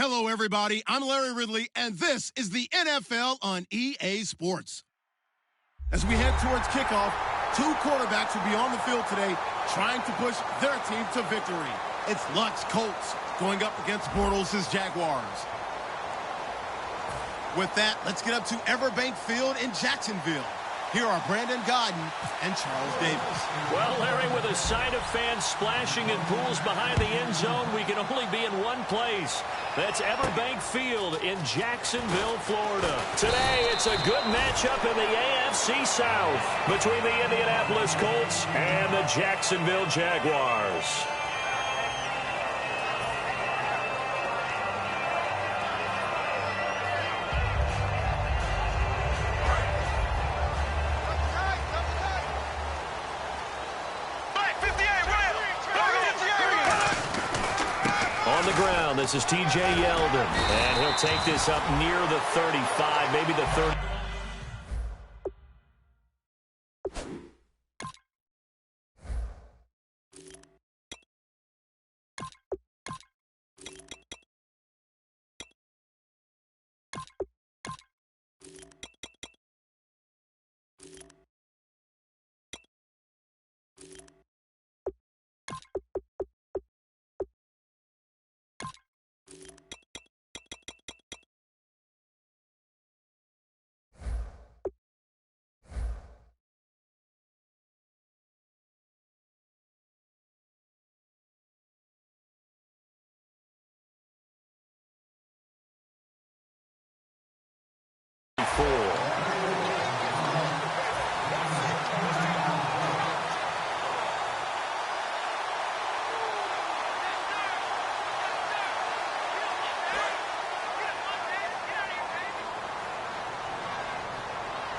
Hello, everybody. I'm Larry Ridley, and this is the NFL on EA Sports. As we head towards kickoff, two quarterbacks will be on the field today trying to push their team to victory. It's Luck's Colts going up against Bortles' Jaguars. With that, let's get up to Everbank Field in Jacksonville. Here are Brandon Godden and Charles Davis. Well, Larry, with a sight of fans splashing in pools behind the end zone, we can only be in one place. That's Everbank Field in Jacksonville, Florida. Today, it's a good matchup in the AFC South between the Indianapolis Colts and the Jacksonville Jaguars. This is T.J. Yeldon, and he'll take this up near the 35, maybe the 30.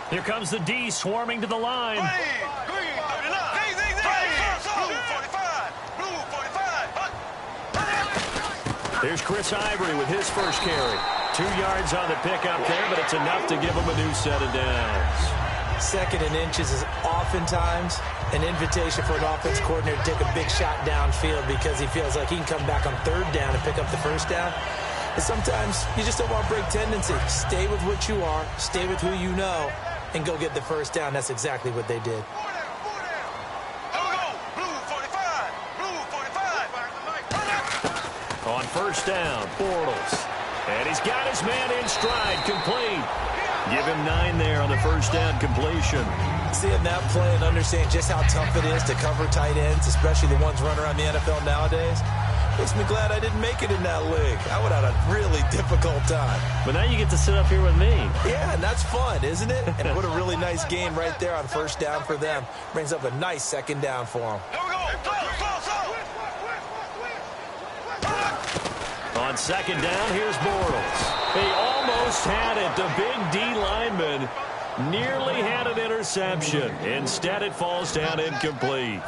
Here comes the D swarming to the line. There's Chris Ivory with his first carry. 2 yards on the pickup there, but it's enough to give him a new set of downs. Second and inches is oftentimes an invitation for an offense coordinator to take a big shot downfield because he feels like he can come back on third down and pick up the first down. But sometimes you just don't want to break tendency. Stay with what you are, stay with who you know, and go get the first down. That's exactly what they did. On first down, Bortles. And he's got his man in stride, complete. Give him 9 there on the first down completion. Seeing that play and understanding just how tough it is to cover tight ends, especially the ones running around the NFL nowadays, makes me glad I didn't make it in that league. I would have had a really difficult time. But now you get to sit up here with me. Yeah, and that's fun, isn't it? And what a really nice game right there on first down for them. Brings up a nice second down for them. On second down, here's Bortles. He almost had it. The big D lineman nearly had an interception. Instead, it falls down incomplete.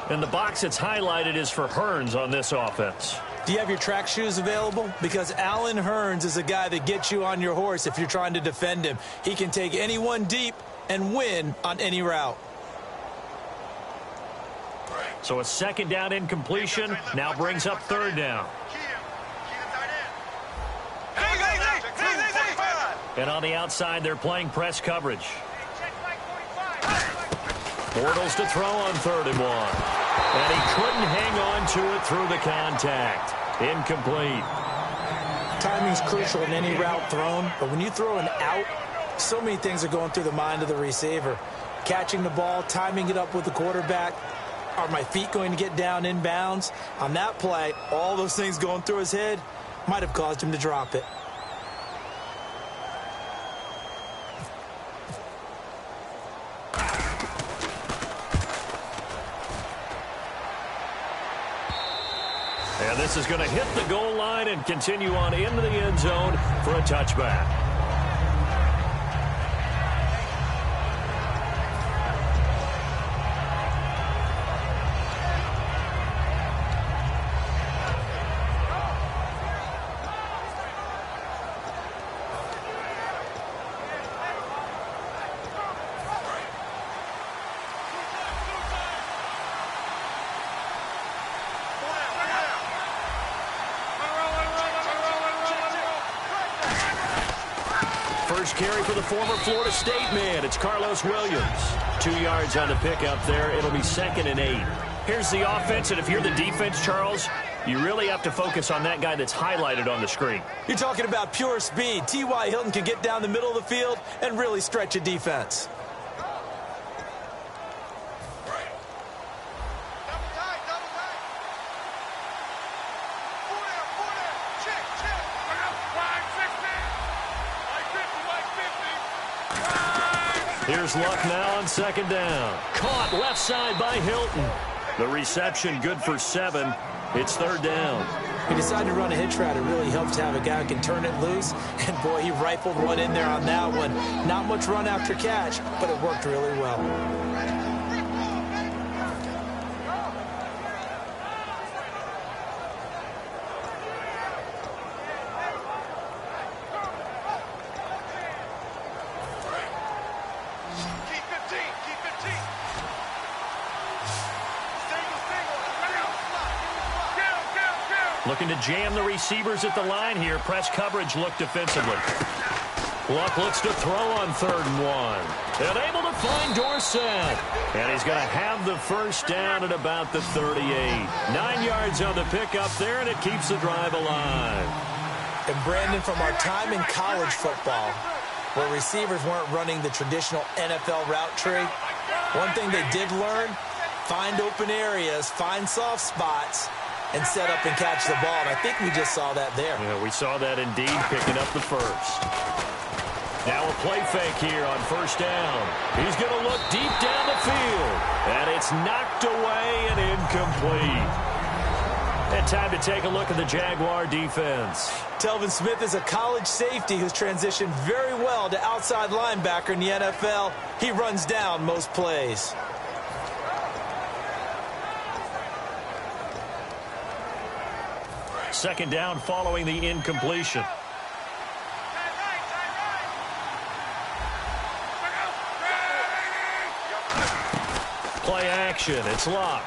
And the box that's highlighted is for Hearns on this offense. Do you have your track shoes available? Because Allen Hearns is a guy that gets you on your horse if you're trying to defend him. He can take anyone deep and win on any route. So a second down incompletion now brings up third down. And on the outside, they're playing press coverage. Bortles to throw on 3rd and 1. And he couldn't hang on to it through the contact. Incomplete. Timing's crucial in any route thrown, but when you throw an out, so many things are going through the mind of the receiver. Catching the ball, timing it up with the quarterback. Are my feet going to get down in bounds? On that play, all those things going through his head might have caused him to drop it. And this is going to hit the goal line and continue on into the end zone for a touchback. first carry for the former Florida State man. It's Carlos Williams. 2 yards on the pickup there. It'll be 2nd and 8. Here's the offense, and if you're the defense, Charles, you really have to focus on that guy that's highlighted on the screen. You're talking about pure speed. T.Y. Hilton can get down the middle of the field and really stretch a defense. Here's Luck now on 2nd down. Caught left side by Hilton. The reception good for 7. It's 3rd down. He decided to run a hitch route. It really helps to have a guy who can turn it loose. And, boy, he rifled one in there on that one. Not much run after catch, but it worked really well. Looking to jam the receivers at the line here. Press coverage look defensively. Luck looks to throw on 3rd and 1. And able to find Dorsett. And he's going to have the first down at about the 38. 9 yards on the pickup there, and it keeps the drive alive. And, Brandon, from our time in college football, where receivers weren't running the traditional NFL route tree, one thing they did learn, find open areas, find soft spots, and set up and catch the ball. And I think we just saw that there. Yeah, we saw that indeed, picking up the first. Now a play fake here on 1st down. He's going to look deep down the field. And it's knocked away and incomplete. And time to take a look at the Jaguar defense. Telvin Smith is a college safety who's transitioned very well to outside linebacker in the NFL. He runs down most plays. Second down following the incompletion. Play action. It's Luck.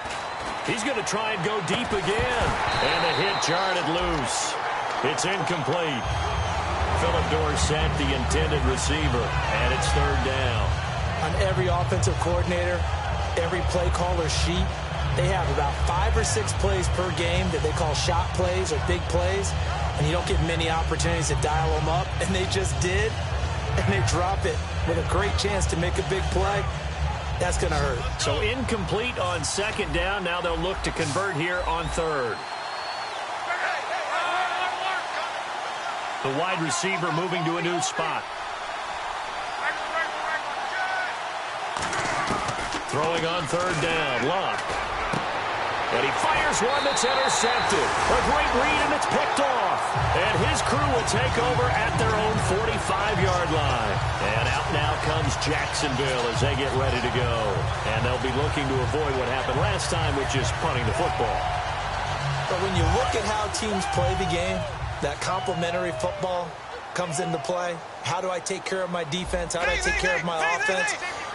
He's going to try and go deep again. And the hit jarred it loose. It's incomplete. Philip Dorsett, the intended receiver. And it's 3rd down. On every offensive coordinator, every play caller sheet, they have about 5 or 6 plays per game that they call shot plays or big plays, and you don't get many opportunities to dial them up, and they just did, and they drop it with a great chance to make a big play. That's going to hurt. So incomplete on 2nd down. Now they'll look to convert here on 3rd. The wide receiver moving to a new spot. Throwing on 3rd down, Luck. And he fires one that's intercepted. A great read, and it's picked off. And his crew will take over at their own 45-yard line. And out now comes Jacksonville as they get ready to go. And they'll be looking to avoid what happened last time, which is punting the football. But when you look at how teams play the game, that complementary football comes into play. How do I take care of my defense? How do I take care of my offense?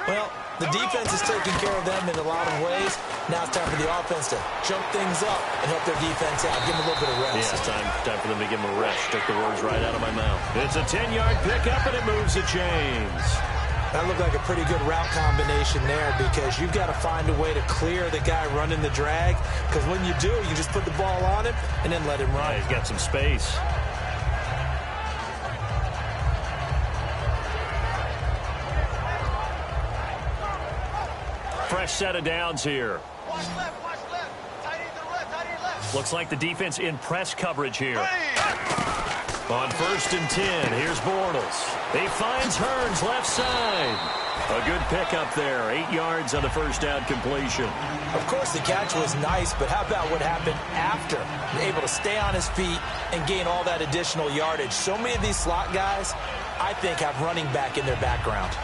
Well, the defense is taking care of them in a lot of ways. Now it's time for the offense to jump things up and help their defense out. Give them a little bit of rest. Yeah, it's time for them to give them a rest. Took the words right out of my mouth. It's a 10-yard pickup, and it moves the chains. That looked like a pretty good route combination there because you've got to find a way to clear the guy running the drag. Because when you do, you just put the ball on him and then let him run. Yeah, he's got some space. Fresh set of downs here. Watch left, watch left. Tight end to the left, tight end left. Looks like the defense in press coverage here. On 1st and 10, here's Bortles. He finds Hearns left side. A good pickup there. 8 yards on the first down completion. Of course, the catch was nice, but how about what happened after? Able to stay on his feet and gain all that additional yardage. So many of these slot guys, I think, have running back in their background.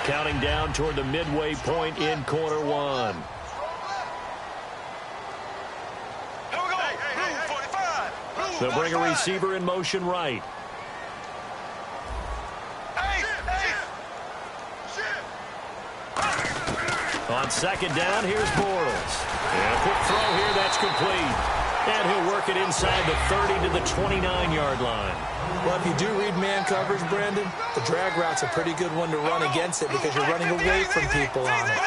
Counting down toward the midway point in quarter one. They'll bring a receiver in motion right. On 2nd down, here's Bortles. And a quick throw here, that's complete. And he'll work it inside the 30 to the 29-yard line. Well, if you do read man coverage, Brandon, the drag route's a pretty good one to run against it because you're running away from people on it.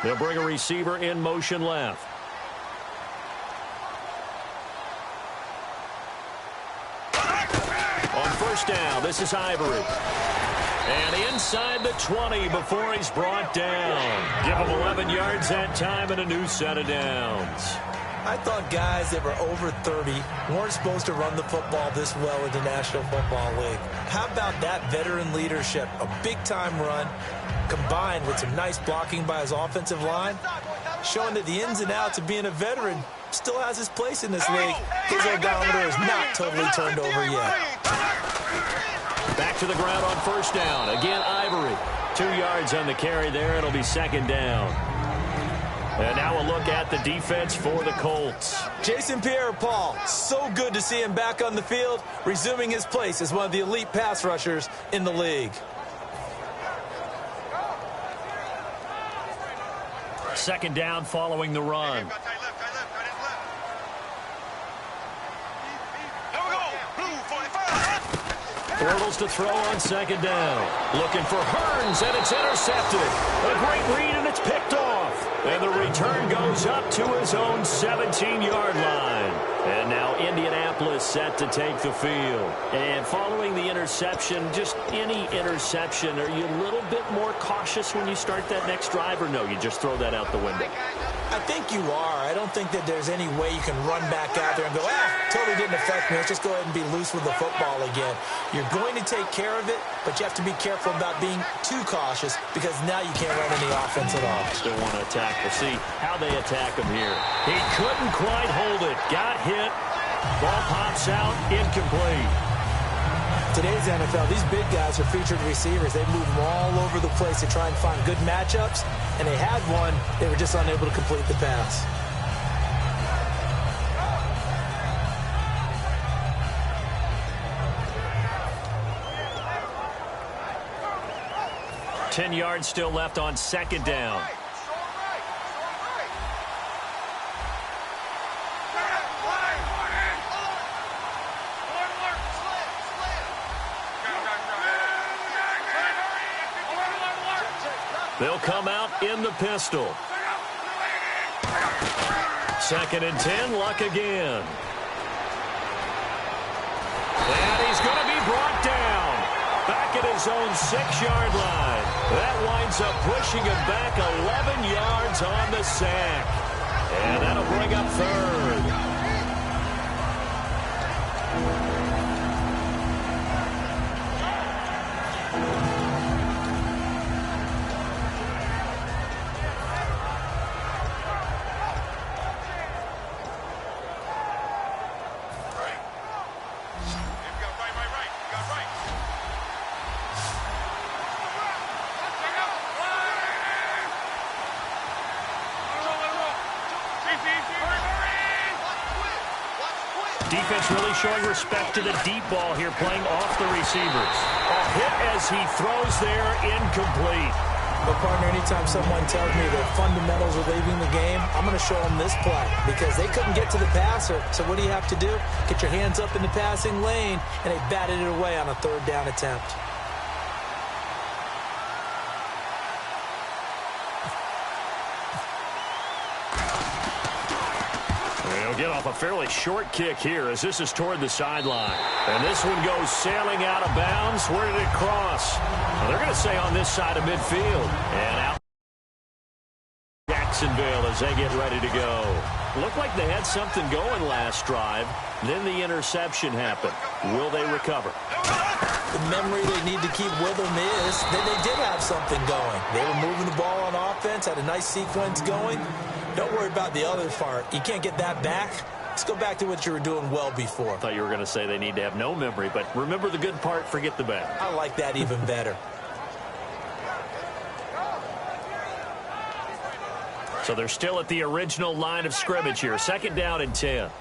They'll bring a receiver in motion left. On first down, this is Ivory. And inside the 20 before he's brought down. Give him 11 yards that time and a new set of downs. I thought guys that were over 30 weren't supposed to run the football this well in the National Football League. How about that veteran leadership? A big-time run combined with some nice blocking by his offensive line, showing that the ins and outs of being a veteran still has his place in this league. His odometer is not totally turned over yet. Back to the ground on first down. Again, Ivory. 2 yards on the carry there. It'll be second down. And now a look at the defense for the Colts. Jason Pierre-Paul, so good to see him back on the field, resuming his place as one of the elite pass rushers in the league. Second down following the run. Bortles to throw on second down. Looking for Hearns, and it's intercepted. A great read, and it's picked off. And the return goes up to his own 17-yard line. And now Indianapolis set to take the field. And following the interception, just any interception, are you a little bit more cautious when you start that next drive, or no, you just throw that out the window? I think you are. I don't think that there's any way you can run back out there and go, totally didn't affect me. Let's just go ahead and be loose with the football again. You're going to take care of it, but you have to be careful about being too cautious because now you can't run any offense at all. Still want to attack. We'll see how they attack him here. He couldn't quite hold it. Got hit. Ball pops out. Incomplete. Today's NFL, these big guys are featured receivers. They move them all over the place to try and find good matchups, and they had one. They were just unable to complete the pass. Ten yards still left on second down. They'll come out in the pistol. Second and 10, Luck again. And he's going to be brought down. Back at his own 6-yard line. That winds up pushing him back 11 yards on the sack. And that'll bring up third. Defense really showing respect to the deep ball here, playing off the receivers. A hit as he throws there, incomplete. But, partner, anytime someone tells me that fundamentals are leaving the game, I'm going to show them this play because they couldn't get to the passer. So what do you have to do? Get your hands up in the passing lane, and they batted it away on a third down attempt. Get off a fairly short kick here as this is toward the sideline. And this one goes sailing out of bounds. Where did it cross? Well, they're going to say on this side of midfield. And out Jacksonville as they get ready to go. Looked like they had something going last drive. Then the interception happened. Will they recover? The memory they need to keep with them is that they did have something going. They were moving the ball on offense, had a nice sequence going. Don't worry about the other part. You can't get that back. Let's go back to what you were doing well before. I thought you were going to say they need to have no memory, but remember the good part, forget the bad. I like that even better. So they're still at the original line of scrimmage here. Second down and 10.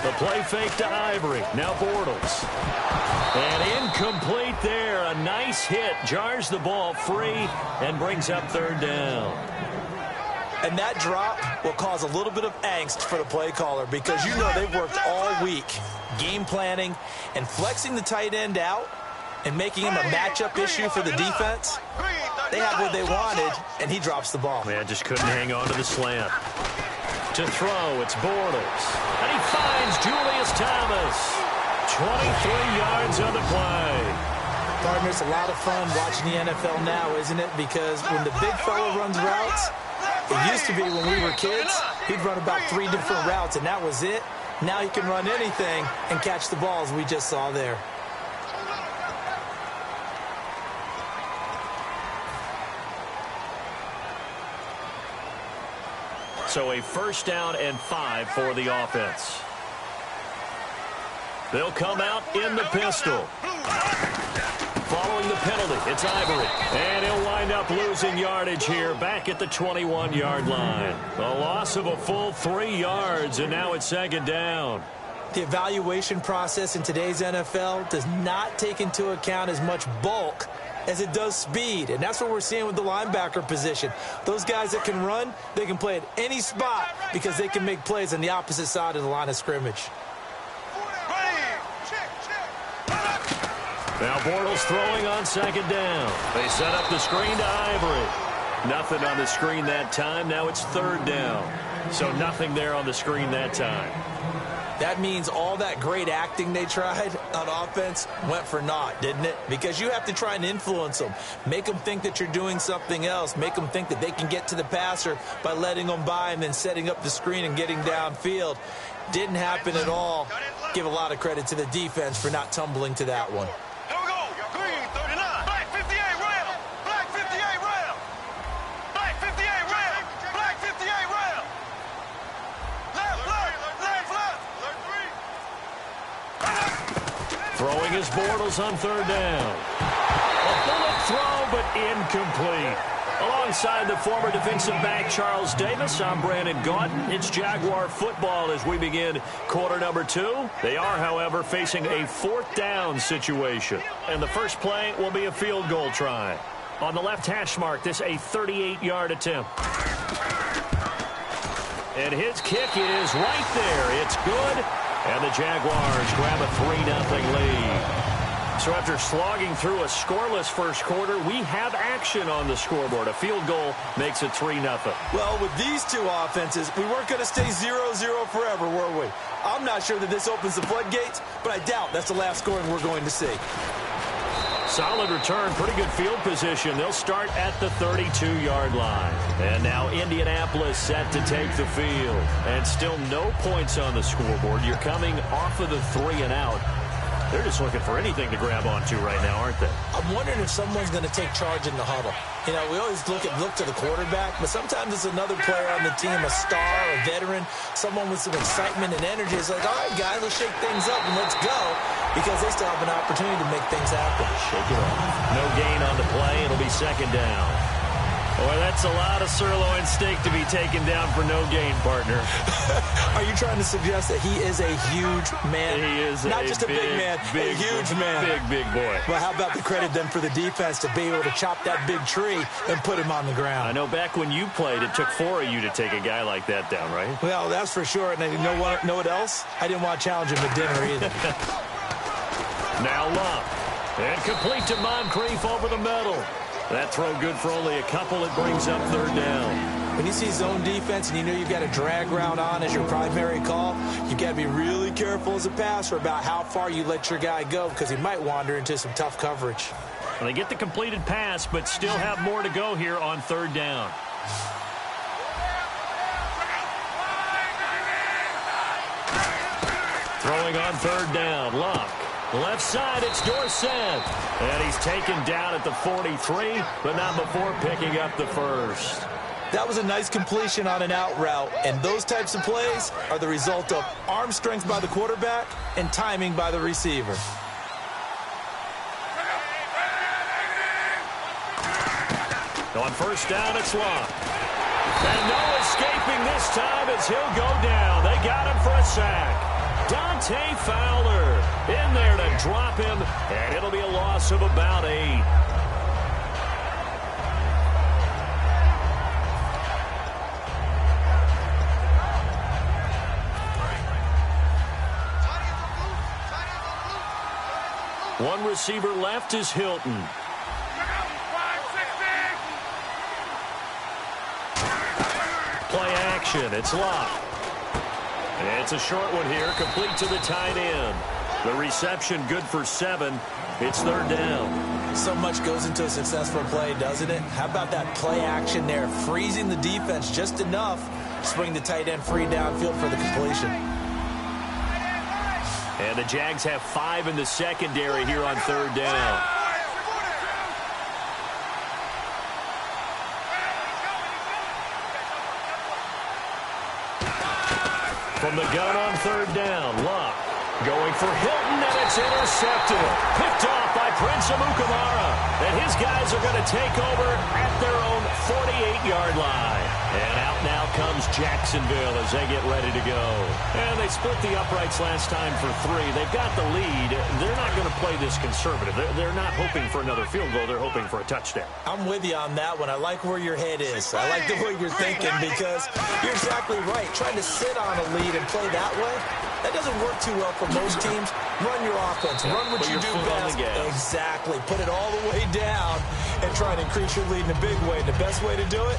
The play fake to Ivory. Now Bortles. And incomplete there. A nice hit. Jars the ball free and brings up third down. And that drop will cause a little bit of angst for the play caller because you know they've worked all week game planning and flexing the tight end out and making him a matchup issue for the defense. They had what they wanted, and he drops the ball. Man, just couldn't hang on to the slant. To throw, it's Bortles. And he finds Julius Thomas. 23 yards on the play. Partner, it's a lot of fun watching the NFL now, isn't it? Because when the big fella runs routes, it used to be when we were kids, he'd run about 3 different routes, and that was it. Now he can run anything and catch the balls we just saw there. So a first down and 5 for the offense. They'll come out in the pistol. Following the penalty, it's Ivory. And he'll wind up losing yardage here back at the 21-yard line. A loss of a full 3 yards, and now it's second down. The evaluation process in today's NFL does not take into account as much bulk as it does speed, and that's what we're seeing with the linebacker position. Those guys that can run, they can play at any spot because they can make plays on the opposite side of the line of scrimmage. Now Bortles throwing on second down. They set up the screen to Ivory. Nothing on the screen that time. Now it's third down. So nothing there on the screen that time. That means all that great acting they tried on offense went for naught, didn't it? Because you have to try and influence them. Make them think that you're doing something else. Make them think that they can get to the passer by letting them by and then setting up the screen and getting downfield. Didn't happen at all. Give a lot of credit to the defense for not tumbling to that one. Here we go. Green 39. Black 58 round. Black 58 round. Black 58 round. Black 58 round. Left, left, left, left. Throwing his Bortles on third down. A bullet throw, but incomplete. Alongside the former defensive back Charles Davis, I'm Brandon Gaudin. It's Jaguar football as we begin quarter number 2. They are, however, facing a fourth down situation. And the first play will be a field goal try. On the left hash mark, this a 38-yard attempt. And his kick is right there. It's good. And the Jaguars grab a 3-0 lead. So after slogging through a scoreless first quarter, we have action on the scoreboard. A field goal makes it 3-0. Well, with these two offenses, we weren't going to stay 0-0 forever, were we? I'm not sure that this opens the floodgates, but I doubt that's the last scoring we're going to see. Solid return, pretty good field position. They'll start at the 32-yard line. And now Indianapolis set to take the field. And still no points on the scoreboard. You're coming off of the 3-and-out. They're just looking for anything to grab onto right now, aren't they? I'm wondering if someone's going to take charge in the huddle. You know, we always look to the quarterback, but sometimes it's another player on the team, a star, a veteran, someone with some excitement and energy. It's like, all right, guys, let's shake things up and let's go, because they still have an opportunity to make things happen. Shake it off. No gain on the play. It'll be second down. Boy, that's a lot of sirloin steak to be taken down for no gain, partner. Are you trying to suggest that he is a huge man? He is not just a big man, a huge man. Big boy. Well, how about the credit then for the defense to be able to chop that big tree and put him on the ground? I know back when you played, it took 4 of you to take a guy like that down, right? Well, that's for sure. And you know what else? I didn't want to challenge him at dinner either. Now Love. And complete to Moncrief over the middle. That throw good for only a couple. It brings up third down. When you see zone defense and you know you've got a drag route on as your primary call, you've got to be really careful as a passer about how far you let your guy go, because he might wander into some tough coverage. Well, they get the completed pass, but still have more to go here on third down. Throwing on third down, Luck. Left side, it's Dorsett. And he's taken down at the 43, but not before picking up the first. That was a nice completion on an out route, and those types of plays are the result of arm strength by the quarterback and timing by the receiver. On first down, it's Luck. And no escaping this time as he'll go down. They got him for a sack. Dante Fowler in there to drop him, and it'll be a loss of about 8. One receiver left is Hilton. Play action. It's Locke. It's a short one here, complete to the tight end. The reception good for 7. It's 3rd down. So much goes into a successful play, doesn't it? How about that play action there? Freezing the defense just enough to swing the tight end free downfield for the completion. And the Jags have 5 in the secondary here on 3rd down. From the gun on 3rd down, Locke going for Hilton, and it's intercepted. Picked off by Prince Amukamara. And his guys are going to take over at their own 48-yard line. And out now comes Jacksonville as they get ready to go. And they split the uprights last time for 3. They've got the lead. They're not going to play this conservative. They're not hoping for another field goal. They're hoping for a touchdown. I'm with you on that one. I like where your head is. I like the way you're thinking because you're exactly right. Trying to sit on a lead and play that way, that doesn't work too well for most teams. Run your offense. Run what you do best. Exactly. Put it all the way down and try and increase your lead in a big way. The best way to do it,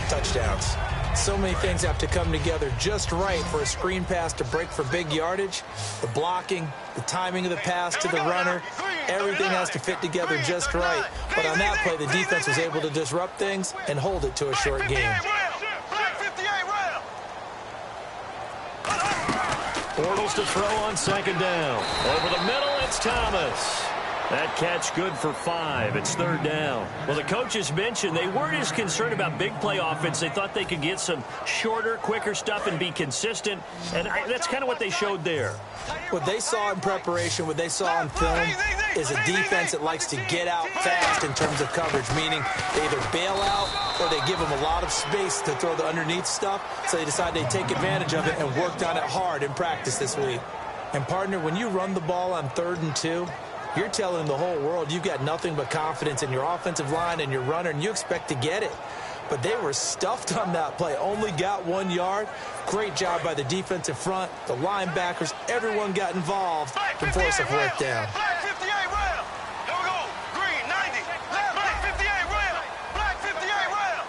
touchdowns. So many things have to come together just right for a screen pass to break for big yardage. The blocking, the timing of the pass to the runner, everything has to fit together just right. But on that play, the defense was able to disrupt things and hold it to a short game. Bortles to throw on 2nd down. Over the middle, it's Thomas. That catch good for 5. It's 3rd down. Well, the coaches mentioned they weren't as concerned about big play offense. They thought they could get some shorter, quicker stuff and be consistent. And that's kind of what they showed there. What they saw in preparation, what they saw in film, is a defense that likes to get out fast in terms of coverage, meaning they either bail out or they give them a lot of space to throw the underneath stuff, so they decide they take advantage of it and worked on it hard in practice this week. And, partner, when you run the ball on 3rd and 2, you're telling the whole world you've got nothing but confidence in your offensive line and your runner, and you expect to get it. But they were stuffed on that play, only got 1 yard. Great job by the defensive front, the linebackers, everyone got involved to force a 4th down. Black 58 round. Here we go. Green 90. Black 58 round. Black 58 round.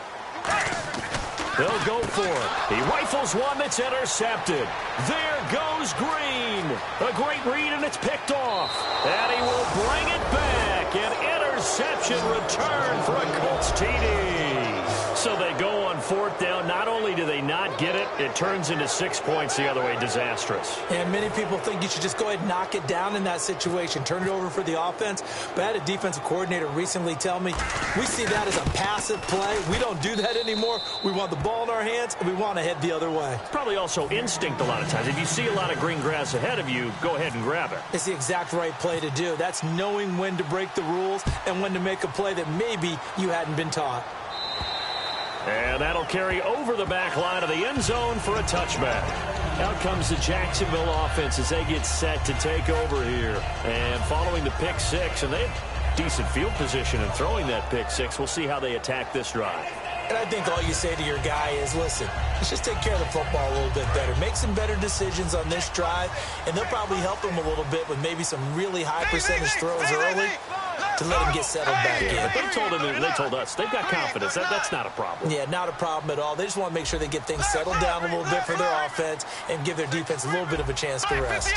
They'll go for it. He rifles one that's intercepted. There goes Green. A great read, and it's picked off. And he will bring it back. An interception return for a Colts TD. So they go on 4th down. Not only do they not get it, it turns into 6 points the other way. Disastrous. And many people think you should just go ahead and knock it down in that situation, turn it over for the offense. But I had a defensive coordinator recently tell me, we see that as a passive play. We don't do that anymore. We want the ball in our hands, and we want to head the other way. Probably also instinct a lot of times. If you see a lot of green grass ahead of you, go ahead and grab it. It's the exact right play to do. That's knowing when to break the rules and when to make a play that maybe you hadn't been taught. And that'll carry over the back line of the end zone for a touchback. Out comes the Jacksonville offense as they get set to take over here. And following the pick 6, and they have decent field position in throwing that pick 6. We'll see how they attack this drive. And I think all you say to your guy is, listen, let's just take care of the football a little bit better. Make some better decisions on this drive, and they'll probably help him a little bit with maybe some really high percentage throws early to let him get settled back in. But they told us they've got confidence. That's not a problem. Yeah, not a problem at all. They just want to make sure they get things settled down a little bit for their offense and give their defense a little bit of a chance to rest.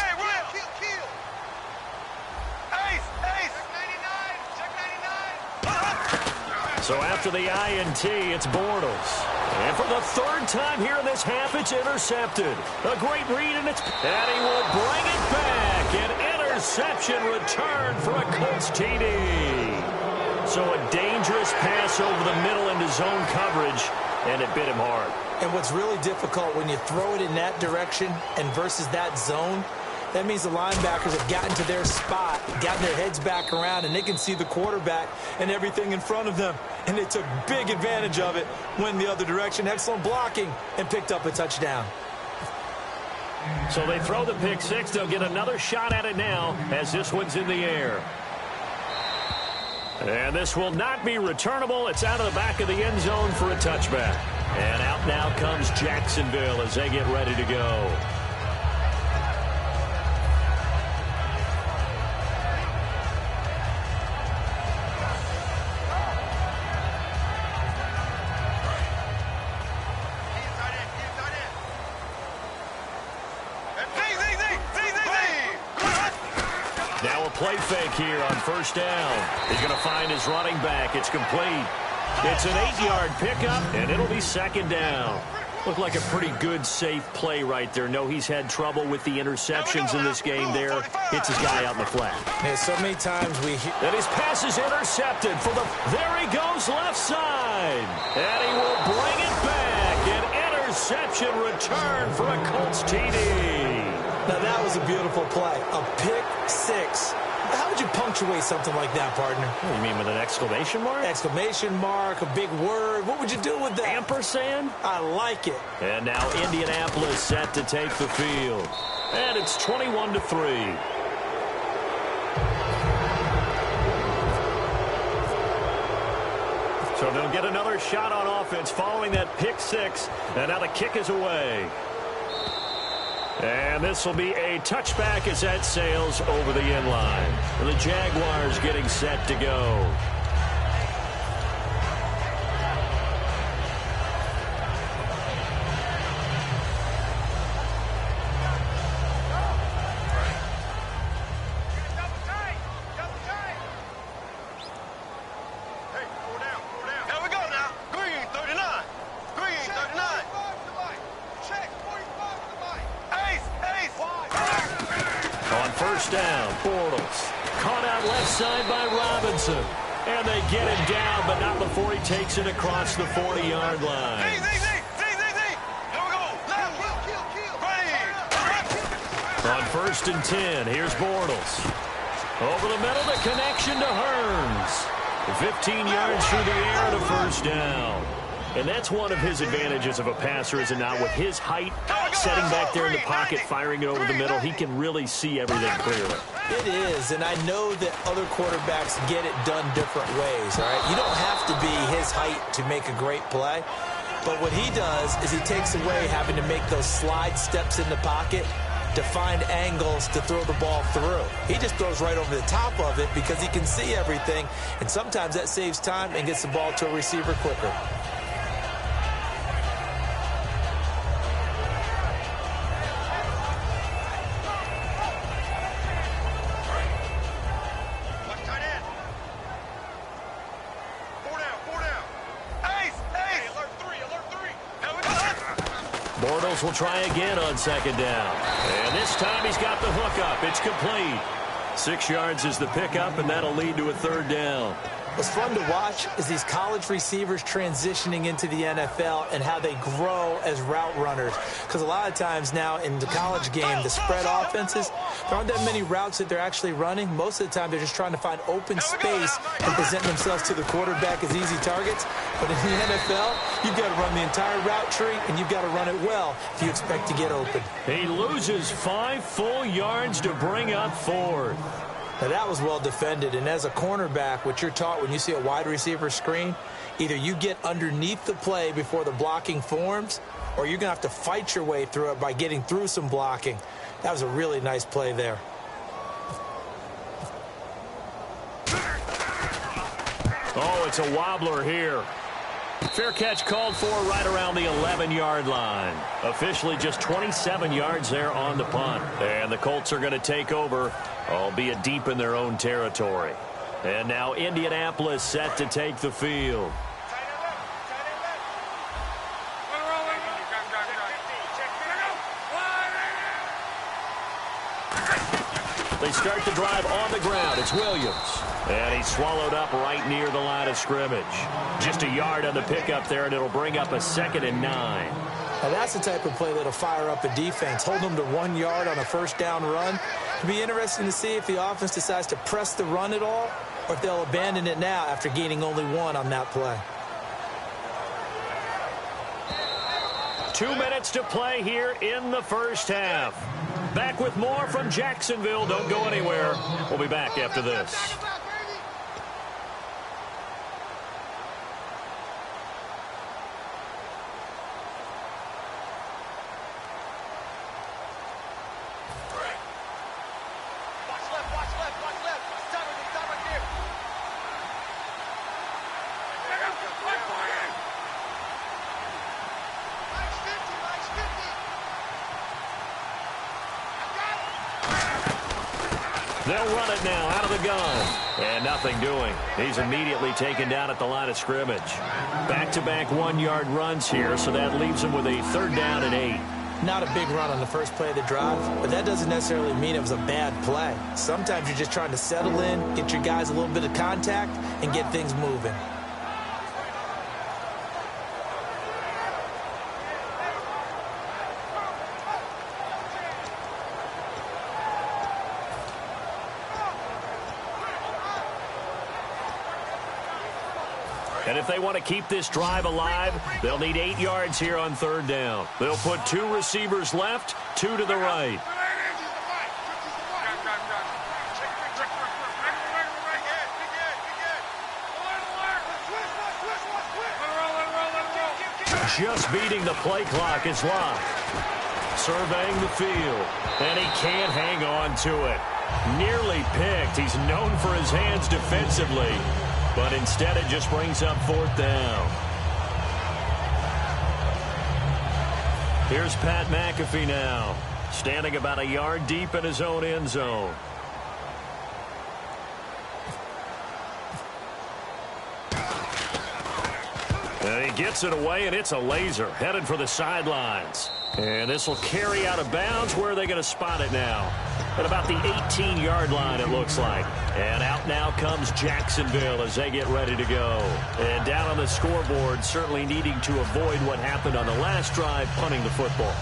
So after the INT, it's Bortles. And for the 3rd time here in this half, it's intercepted. A great read, and he will bring it back. An interception return for a Colts TD. So a dangerous pass over the middle into zone coverage, and it bit him hard. And what's really difficult when you throw it in that direction and versus that zone, that means the linebackers have gotten to their spot, gotten their heads back around, and they can see the quarterback and everything in front of them. And they took big advantage of it, went the other direction, excellent blocking, and picked up a touchdown. So they throw the pick six. They'll get another shot at it now as this one's in the air. And this will not be returnable. It's out of the back of the end zone for a touchback. And out now comes Jacksonville as they get ready to go. Now a play fake here on first down. He's going to find his running back. It's complete. It's an 8-yard pickup, and it'll be second down. Looked like a pretty good, safe play right there. No, he's had trouble with the interceptions in this game there. Hits his guy out in the flat. Yeah, so many times we hear and his pass is intercepted for the... There he goes left side. And he will bring it back. An interception return for a Colts TD. Now, that was a beautiful play. A pick six. How would you punctuate something like that, partner? What, you mean with an exclamation mark? Exclamation mark, a big word. What would you do with that? Ampersand? I like it. And now Indianapolis set to take the field. And it's 21-3. So they'll get another shot on offense following that pick six. And now the kick is away. And this will be a touchback as that sails over the end line. The Jaguars getting set to go. First down, Bortles. Caught out left side by Robinson. And they get him down, but not before he takes it across the 40-yard line. On first and 10, here's Bortles. Over the middle, the connection to Hearns. 15 yards through the air and a first down. And that's one of his advantages of a passer, is it not? With his height, setting back there in the pocket, firing it over the middle, he can really see everything clearly. It is, and I know that other quarterbacks get it done different ways, all right? You don't have to be his height to make a great play, but what he does is he takes away having to make those slide steps in the pocket to find angles to throw the ball through. He just throws right over the top of it because he can see everything, and sometimes that saves time and gets the ball to a receiver quicker. Bortles will try again on second down. And this time he's got the hook up. It's complete. 6 yards is the pickup, and that'll lead to a third down. What's fun to watch is these college receivers transitioning into the NFL and how they grow as route runners. Because a lot of times now in the college game, the spread offenses, there aren't that many routes that they're actually running. Most of the time, they're just trying to find open space and present themselves to the quarterback as easy targets. But in the NFL, you've got to run the entire route tree, and you've got to run it well if you expect to get open. He loses 5 full yards to bring up fourth. Now, that was well defended, and as a cornerback, what you're taught when you see a wide receiver screen, either you get underneath the play before the blocking forms, or you're going to have to fight your way through it by getting through some blocking. That was a really nice play there. Oh, it's a wobbler here. Fair catch called for right around the 11-yard line. Officially just 27 yards there on the punt. And the Colts are going to take over, albeit deep in their own territory. And now Indianapolis set to take the field. They start the drive on the ground. It's Williams. And he's swallowed up right near the line of scrimmage. Just a yard on the pickup there, and it'll bring up a 2nd and 9. Now, that's the type of play that'll fire up a defense. Hold them to 1 yard on a first down run. It'll be interesting to see if the offense decides to press the run at all, or if they'll abandon it now after gaining only 1 on that play. 2 minutes to play here in the first half. Back with more from Jacksonville. Don't go anywhere. We'll be back after this. They'll run it now out of the gun. And nothing doing. He's immediately taken down at the line of scrimmage. Back-to-back one-yard runs here, so that leaves him with a 3rd down and 8. Not a big run on the first play of the drive, but that doesn't necessarily mean it was a bad play. Sometimes you're just trying to settle in, get your guys a little bit of contact, and get things moving. And if they want to keep this drive alive, they'll need 8 yards here on 3rd down. They'll put 2 receivers left, 2 to the right. Just beating the play clock is Locke. Surveying the field, and he can't hang on to it. Nearly picked. He's known for his hands defensively. But instead, it just brings up 4th down. Here's Pat McAfee now, standing about a yard deep in his own end zone. And he gets it away, and it's a laser, headed for the sidelines. And this will carry out of bounds. Where are they going to spot it now? At about the 18-yard line, it looks like. And out now comes Jacksonville as they get ready to go. And down on the scoreboard, certainly needing to avoid what happened on the last drive, punting the football.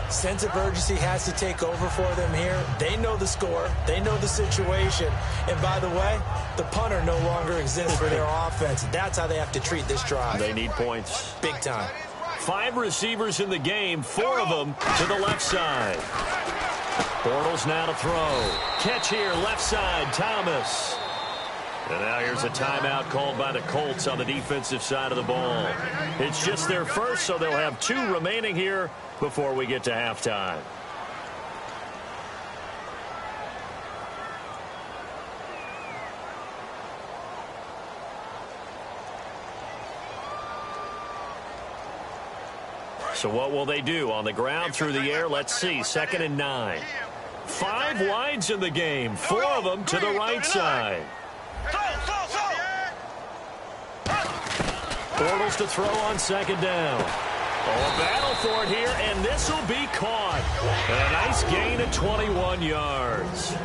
Sense of urgency has to take over for them here. They know the score. They know the situation. And by the way, the punter no longer exists for their offense. That's how they have to treat this drive. They need points. Big time. 5 receivers in the game, 4 of them to the left side. Bortles now to throw. Catch here, left side, Thomas. And now here's a timeout called by the Colts on the defensive side of the ball. It's just their first, so they'll have 2 remaining here before we get to halftime. So what will they do? On the ground, through the air, let's see. 2nd and 9. 5 wides in the game. 4 of them to the right side. Bortles to throw on 2nd down. Oh, a battle for it here, and this will be caught. A nice gain of 21 yards.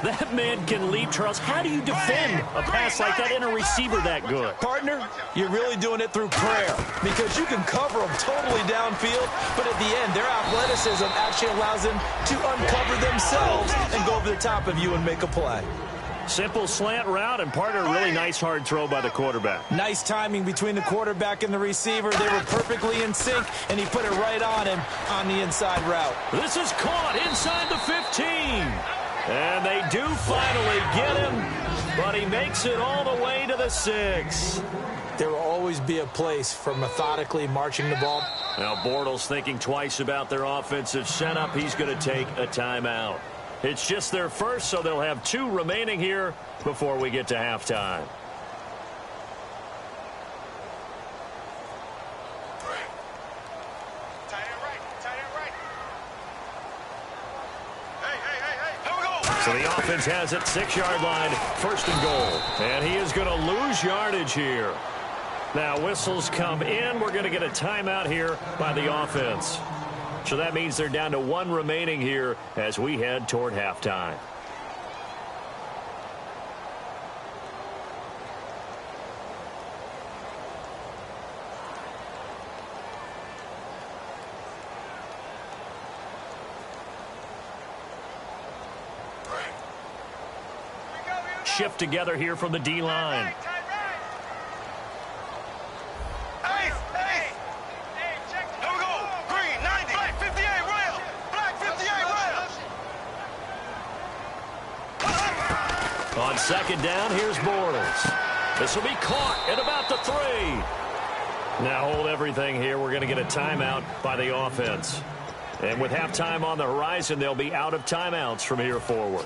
That man can leap, Charles. How do you defend a pass like that in a receiver that good? Partner, you're really doing it through prayer because you can cover them totally downfield, but at the end, their athleticism actually allows them to uncover themselves and go over the top of you and make a play. Simple slant route, and partner, really nice hard throw by the quarterback. Nice timing between the quarterback and the receiver. They were perfectly in sync, and he put it right on him on the inside route. This is caught inside the 15. And they do finally get him, but he makes it all the way to the 6. There will always be a place for methodically marching the ball. Now Bortles thinking twice about their offensive setup. He's going to take a timeout. It's just their first, so they'll have 2 remaining here before we get to halftime. So the offense has it, 6-yard line, 1st and goal. And he is going to lose yardage here. Now whistles come in. We're going to get a timeout here by the offense. So that means they're down to 1 remaining here as we head toward halftime. Shift together here from the D-line. Hey, here we go. On second down, here's Bortles. This will be caught at about the 3. Now hold everything here. We're going to get a timeout by the offense. And with halftime on the horizon, they'll be out of timeouts from here forward.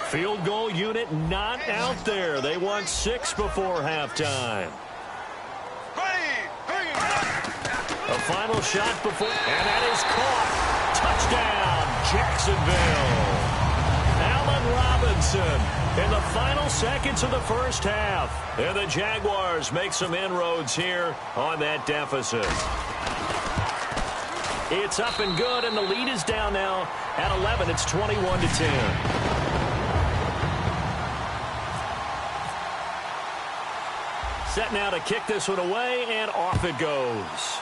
Field goal unit not out there. They want 6 before halftime. A final shot before, and that is caught. Touchdown, Jacksonville. Allen Robinson in the final seconds of the first half. And the Jaguars make some inroads here on that deficit. It's up and good, and the lead is down now at 11. It's 21-10. Set now to kick this one away, and off it goes.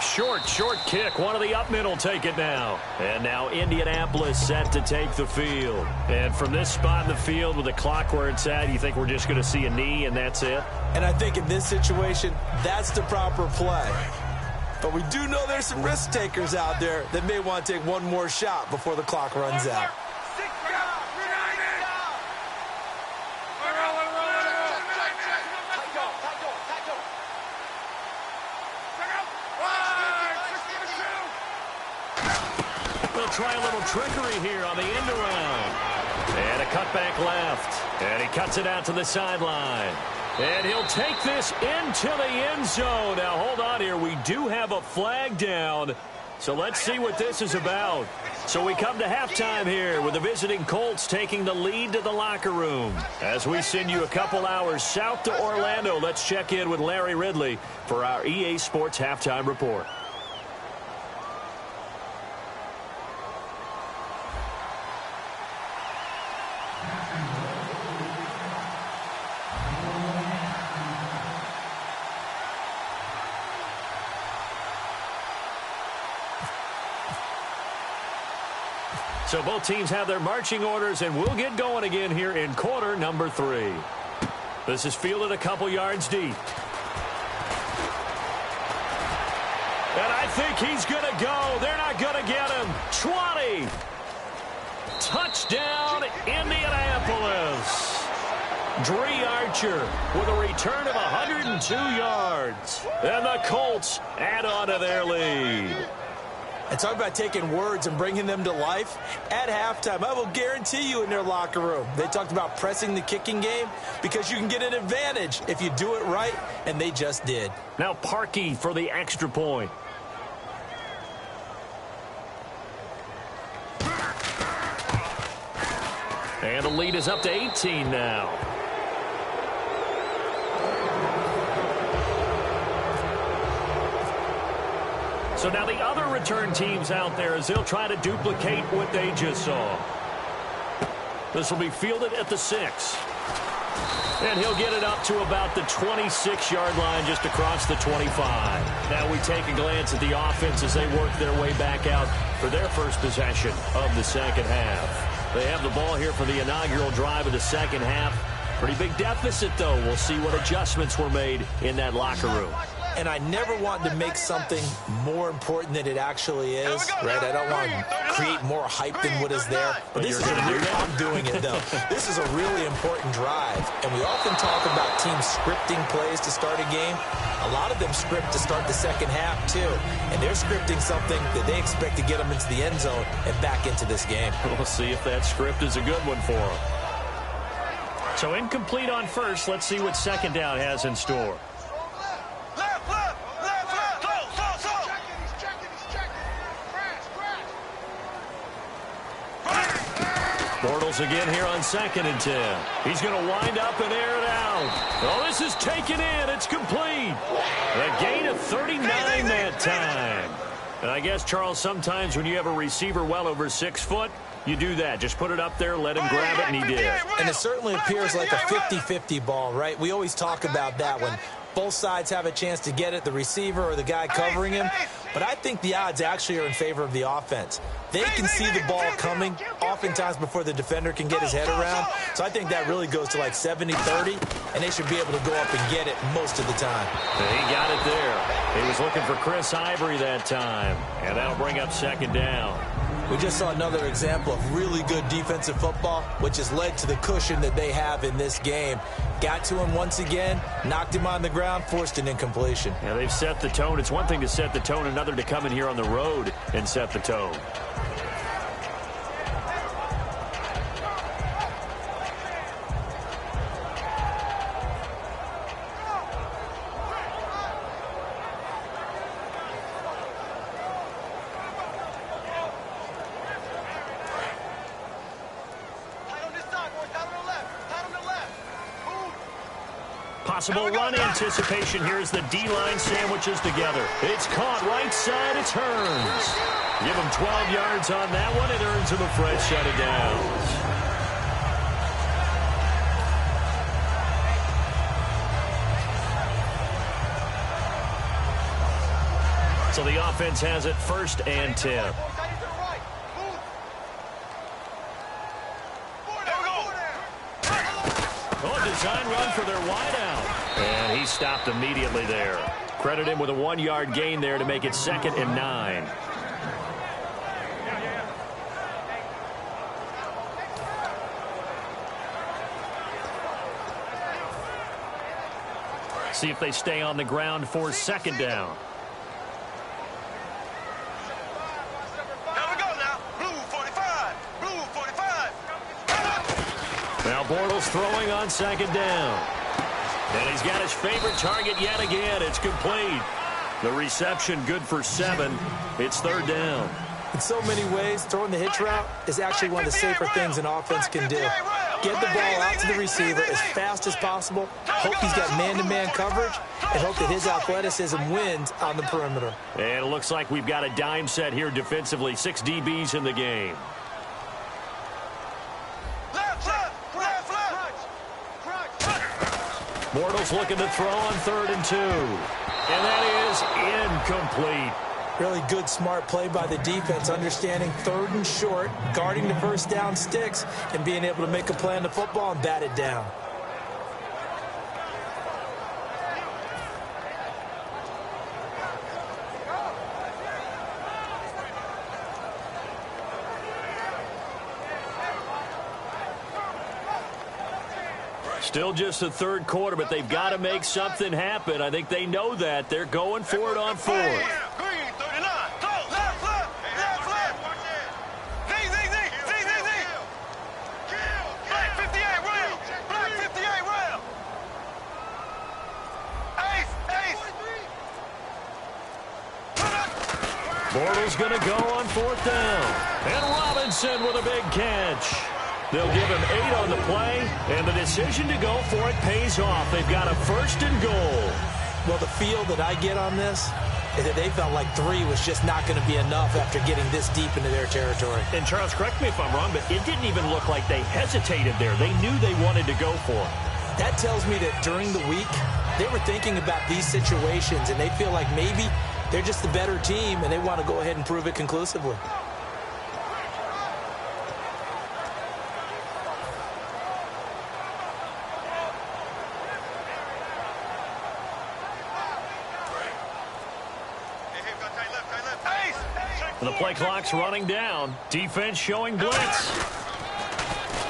Short kick. One of the up men will take it now. And now Indianapolis set to take the field. And from this spot in the field with the clock where it's at, you think we're just going to see a knee and that's it? And I think in this situation, that's the proper play. But we do know there's some risk takers out there that may want to take one more shot before the clock runs out. Try a little trickery here on the end around. And a cutback left. And he cuts it out to the sideline. And he'll take this into the end zone. Now, hold on here. We do have a flag down. So let's see what this is about. So we come to halftime here with the visiting Colts taking the lead to the locker room. As we send you a couple hours south to Orlando, let's check in with Larry Ridley for our EA Sports Halftime Report. So both teams have their marching orders, and we'll get going again here in quarter number 3. This is fielded a couple yards deep. And I think he's going to go. They're not going to get him. 20. Touchdown, Indianapolis. Dree Archer with a return of 102 yards. And the Colts add on to their lead. And talk about taking words and bringing them to life. At halftime, I will guarantee you in their locker room, they talked about pressing the kicking game because you can get an advantage if you do it right, and they just did. Now Parkey for the extra point. And the lead is up to 18 now. So now the other return teams out there as they'll try to duplicate what they just saw. This will be fielded at the 6. And he'll get it up to about the 26-yard line just across the 25. Now we take a glance at the offense as they work their way back out for their first possession of the second half. They have the ball here for the inaugural drive of the second half. Pretty big deficit, though. We'll see what adjustments were made in that locker room. And I never want to make something more important than it actually is, right? I don't want to create more hype than what is there. But this is I'm doing it, though. This is a really important drive. And we often talk about teams scripting plays to start a game. A lot of them script to start the second half, too. And they're scripting something that they expect to get them into the end zone and back into this game. We'll see if that script is a good one for them. So incomplete on first. Let's see what second down has in store. Bortles again here on 2nd and 10. He's going to wind up and air it out. Oh, this is taken in. It's complete. A gain of 39 that time. And I guess, Charles, sometimes when you have a receiver well over 6 foot, you do that. Just put it up there, let him grab it, and he did. And it certainly appears like a 50-50 ball, right? We always talk about that when both sides have a chance to get it, the receiver or the guy covering him. but I think the odds actually are in favor of the offense. They can see the ball coming oftentimes before the defender can get his head around. So I think that really goes to like 70-30, and they should be able to go up and get it most of the time. He got it there. He was looking for Chris Ivory that time, and that'll bring up second down. We just saw another example of really good defensive football, which has led to the cushion that they have in this game. Got to him once again, knocked him on the ground, forced an incompletion. Yeah, they've set the tone. It's one thing to set the tone, another to come in here on the road and set the tone. Possible run anticipation. Here's the D-line sandwiches together. It's caught right side. It turns. Give him 12 yards on that one. It earns him a fresh set of downs. So the offense has it 1st and 10. Design run for their wideout. And he stopped immediately there. Credit him with a 1-yard gain there to make it 2nd and 9. See if they stay on the ground for 2nd down. Now Bortles throwing on 2nd down. And he's got his favorite target yet again. It's complete. The reception good for 7. It's 3rd down. In so many ways, throwing the hitch route is actually one of the safer things an offense can do. Get the ball out to the receiver as fast as possible, hope he's got man-to-man coverage, and hope that his athleticism wins on the perimeter. And it looks like we've got a dime set here defensively. 6 DBs in the game. Bortles looking to throw on 3rd and 2. And that is incomplete. Really good, smart play by the defense, understanding 3rd and short, guarding the first down sticks, and being able to make a play on the football and bat it down. Still just the 3rd quarter, but they've got to make something happen. I think they know that. They're going for it on 4th. Bortles going to go on 4th down. And Robinson with a big catch. They'll give him 8 on the play, and the decision to go for it pays off. They've got a 1st and goal. Well, the feel that I get on this is that they felt like 3 was just not going to be enough after getting this deep into their territory. And Charles, correct me if I'm wrong, but it didn't even look like they hesitated there. They knew they wanted to go for it. That tells me that during the week, they were thinking about these situations, and they feel like maybe they're just the better team, and they want to go ahead and prove it conclusively. The play clock's running down. Defense showing blitz.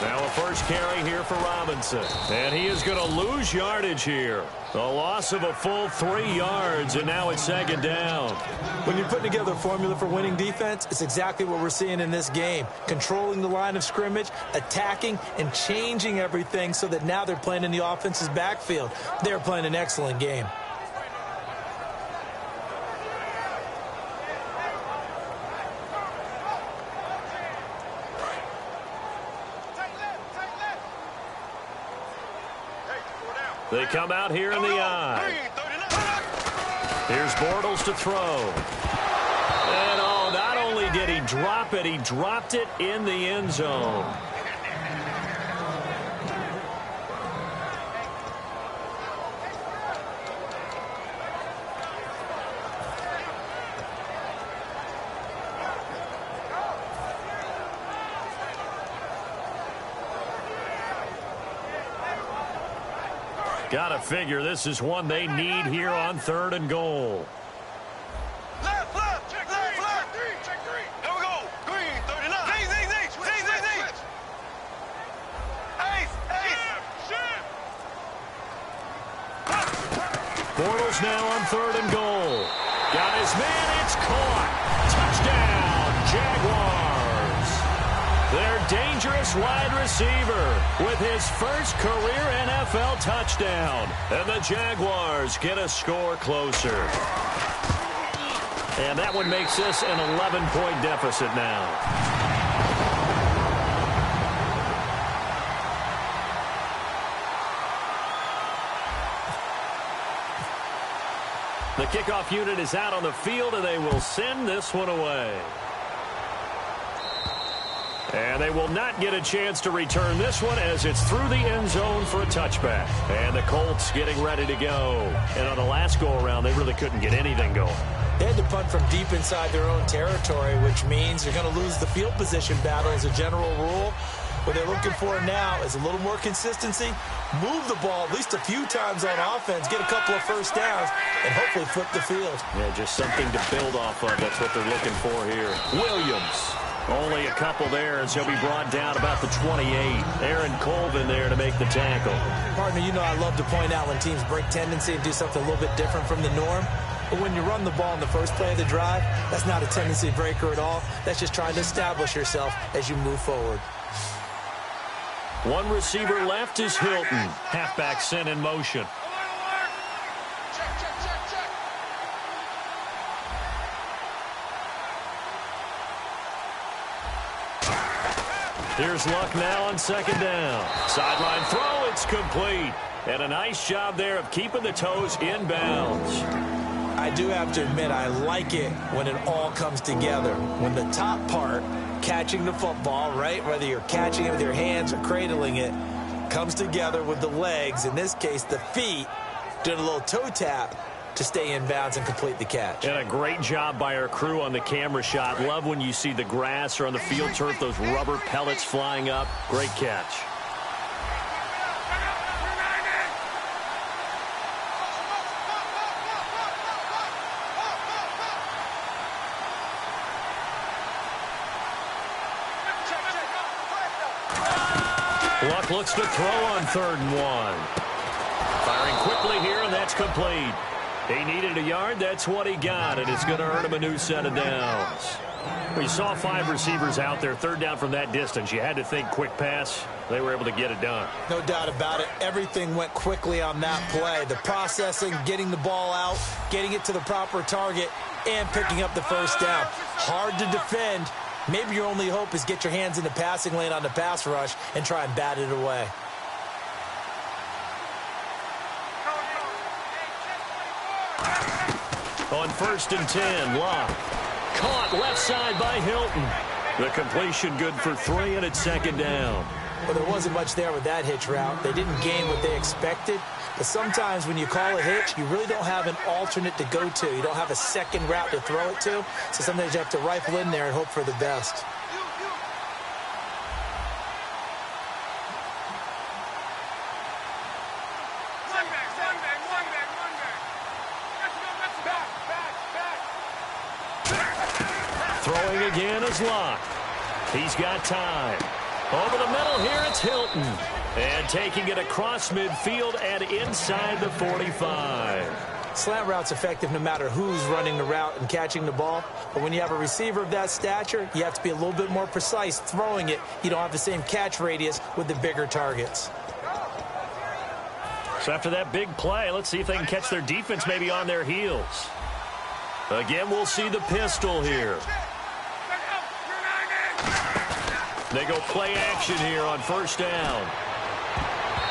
Now a first carry here for Robinson. And he is going to lose yardage here. A loss of a full 3 yards, and now it's 2nd down. When you're putting together a formula for winning defense, it's exactly what we're seeing in this game. Controlling the line of scrimmage, attacking, and changing everything so that now they're playing in the offense's backfield. They're playing an excellent game. They come out here in the eye. Here's Bortles to throw. And oh, not only did he drop it, he dropped it in the end zone. Gotta figure this is one they need here on 3rd and goal. Left, check left. Check green. Here we go. Green, 39. Z. Ace. Bortles now on 3rd and goal. Got his man, it's caught. Touchdown, Jaguars. Their dangerous wide receiver with his first career NFL touchdown. And the Jaguars get a score closer. And that one makes this an 11-point deficit now. The kickoff unit is out on the field, and they will send this one away. And they will not get a chance to return this one as it's through the end zone for a touchback. And the Colts getting ready to go. And on the last go-around, they really couldn't get anything going. They had to punt from deep inside their own territory, which means you're going to lose the field position battle as a general rule. What they're looking for now is a little more consistency, move the ball at least a few times on offense, get a couple of first downs, and hopefully flip the field. Yeah, just something to build off of. That's what they're looking for here. Williams, only a couple there, and so he'll be brought down about the 28. Aaron Colvin there to make the tackle. Partner, you know I love to point out when teams break tendency and do something a little bit different from the norm. But when you run the ball in the first play of the drive, that's not a tendency breaker at all. That's just trying to establish yourself as you move forward. One receiver left is Hilton. Halfback sent in motion. Here's Luck now on 2nd down. Sideline throw, it's complete. And a nice job there of keeping the toes inbounds. I do have to admit, I like it when it all comes together. When the top part, catching the football, right, whether you're catching it with your hands or cradling it, comes together with the legs, in this case the feet, doing a little toe tap to stay in bounds and complete the catch. And a great job by our crew on the camera shot. Love when you see the grass or on the field turf, those rubber pellets flying up. Great catch. Luck looks to throw on 3rd and 1. Firing quickly here, and that's complete. He needed a yard. That's what he got, and it's going to earn him a new set of downs. We saw 5 receivers out there. 3rd down from that distance. You had to think quick pass. They were able to get it done. No doubt about it. Everything went quickly on that play. The processing, getting the ball out, getting it to the proper target, and picking up the first down. Hard to defend. Maybe your only hope is get your hands in the passing lane on the pass rush and try and bat it away. On 1st and 10, Luck. Caught left side by Hilton. The completion good for 3, and it's 2nd down. Well, there wasn't much there with that hitch route. They didn't gain what they expected. But sometimes when you call a hitch, you really don't have an alternate to go to. You don't have a second route to throw it to. So sometimes you have to rifle in there and hope for the best. Throwing again is Luck. He's got time. Over the middle here, it's Hilton. And taking it across midfield and inside the 45. Slant route's effective no matter who's running the route and catching the ball. But when you have a receiver of that stature, you have to be a little bit more precise throwing it. You don't have the same catch radius with the bigger targets. So after that big play, let's see if they can catch their defense maybe on their heels. Again, we'll see the pistol here. They go play action here on 1st down.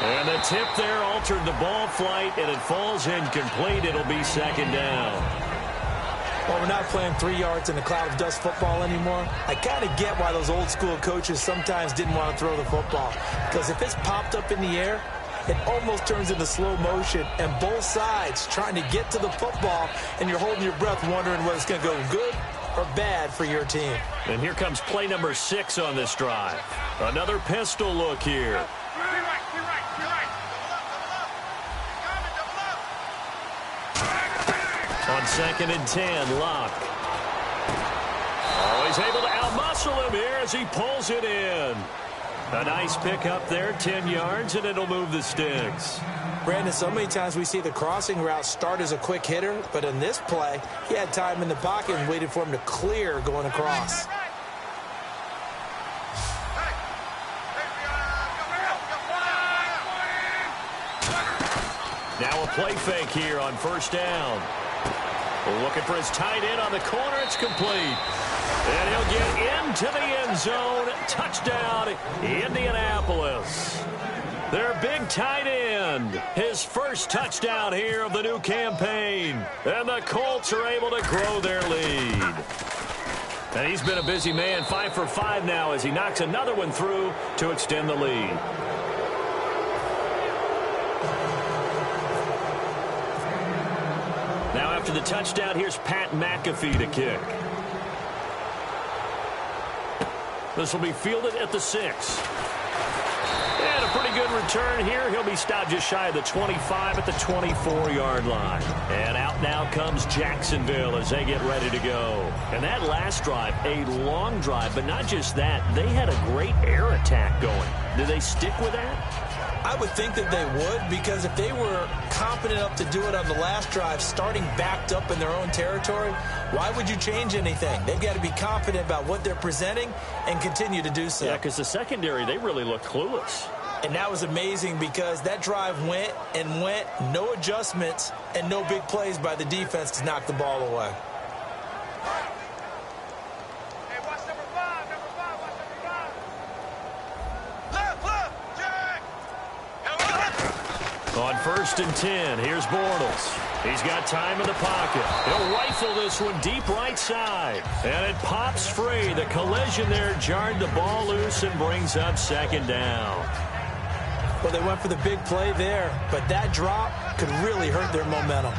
And the tip there altered the ball flight, and it falls incomplete. It'll be 2nd down. Well, we're not playing 3 yards in a cloud of dust football anymore. I kind of get why those old school coaches sometimes didn't want to throw the football. Because if it's popped up in the air, it almost turns into slow motion, and both sides trying to get to the football, and you're holding your breath wondering whether it's going to go good or bad for your team. And here comes play number 6 on this drive. Another pistol look here. 2nd and 10, Luck. Oh, he's able to outmuscle him here as he pulls it in. A nice pick up there, 10 yards, and it'll move the sticks. Brandon, so many times we see the crossing route start as a quick hitter, but in this play, he had time in the pocket and waited for him to clear going across. Now a play fake here on 1st down. Looking for his tight end on the corner. It's complete. And he'll get into the end zone. Touchdown, Indianapolis. Their big tight end. His first touchdown here of the new campaign. And the Colts are able to grow their lead. And he's been a busy man, 5 for 5 now as he knocks another one through to extend the lead. Now after the touchdown, here's Pat McAfee to kick. This will be fielded at the 6. And a pretty good return here. He'll be stopped just shy of the 25 at the 24-yard line. And out now comes Jacksonville as they get ready to go. And that last drive, a long drive, but not just that. They had a great air attack going. Do they stick with that? I would think that they would, because if they were confident enough to do it on the last drive, starting backed up in their own territory, why would you change anything? They've got to be confident about what they're presenting and continue to do so. Yeah, because the secondary, they really look clueless. And that was amazing because that drive went and went, no adjustments, and no big plays by the defense to knock the ball away. On 1st and 10, here's Bortles. He's got time in the pocket. He'll rifle this one deep right side. And it pops free. The collision there jarred the ball loose and brings up 2nd down. Well, they went for the big play there, but that drop could really hurt their momentum.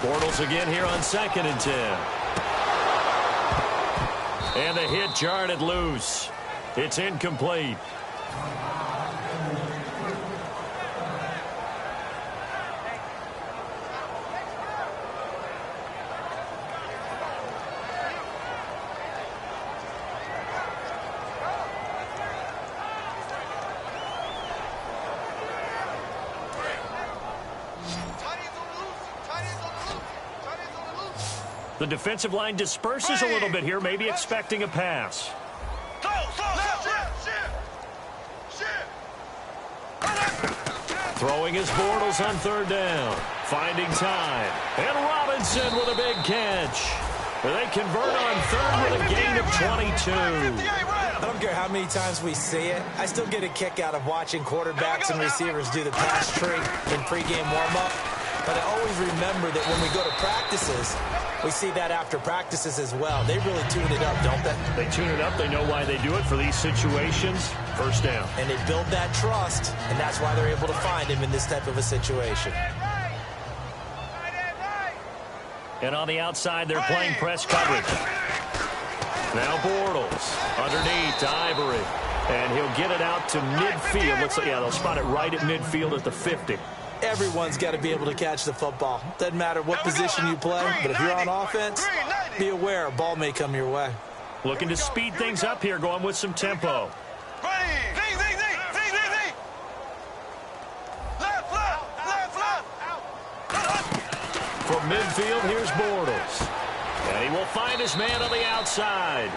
Bortles again here on 2nd and 10. And the hit jarred it loose. It's incomplete. The defensive line disperses a little bit here, maybe expecting a pass. Throwing his Bortles on 3rd down. Finding time. And Robinson with a big catch. They convert on 3rd with a gain of 22. I don't care how many times we see it. I still get a kick out of watching quarterbacks and receivers do the pass tree in pregame warm-up. But I always remember that when we go to practices, we see that after practices as well. They really tune it up, don't they? They tune it up. They know why they do it for these situations. 1st down. And they build that trust, and that's why they're able to find him in this type of a situation. And on the outside, they're playing press coverage. Now Bortles underneath to Ivory. And he'll get it out to midfield. Looks like, yeah, they'll spot it right at midfield at the 50. Everyone's got to be able to catch the football. Doesn't matter what position you play, but if you're on offense, be aware a ball may come your way. Looking to speed things up here, going with some tempo. From midfield, here's Bortles. And he will find his man on the outside.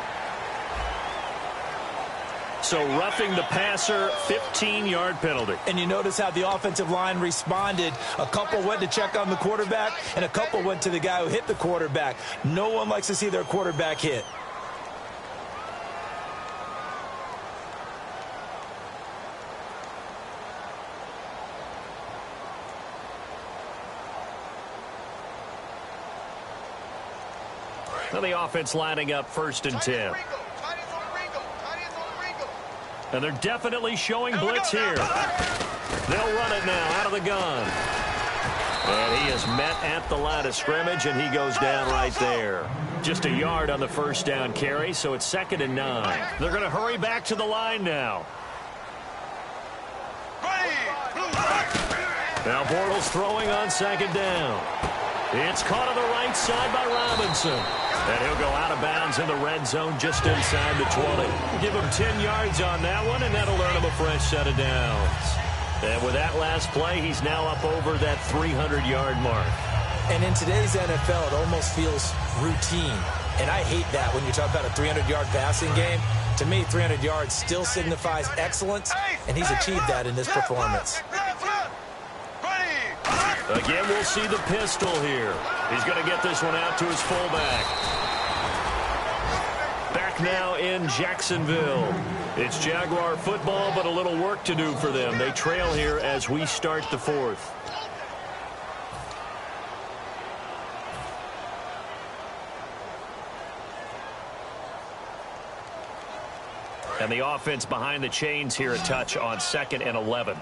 So roughing the passer, 15-yard penalty. And you notice how the offensive line responded. A couple went to check on the quarterback, and a couple went to the guy who hit the quarterback. No one likes to see their quarterback hit. Now the offense lining up 1st and 10. And they're definitely showing blitz here. They'll run it now out of the gun. And he is met at the line of scrimmage, and he goes down right there. Just a yard on the first down carry, so it's 2nd and 9. They're going to hurry back to the line now. Now Bortles throwing on 2nd down. It's caught on the right side by Robinson. And he'll go out of bounds in the red zone just inside the 20. Give him 10 yards on that one, and that'll earn him a fresh set of downs. And with that last play, he's now up over that 300-yard mark. And in today's NFL, it almost feels routine. And I hate that when you talk about a 300-yard passing game. To me, 300 yards still signifies excellence, and he's achieved that in this performance. Again, we'll see the pistol here. He's going to get this one out to his fullback. Back now in Jacksonville. It's Jaguar football, but a little work to do for them. They trail here as we start the 4th. And the offense behind the chains here a touch on 2nd and 11.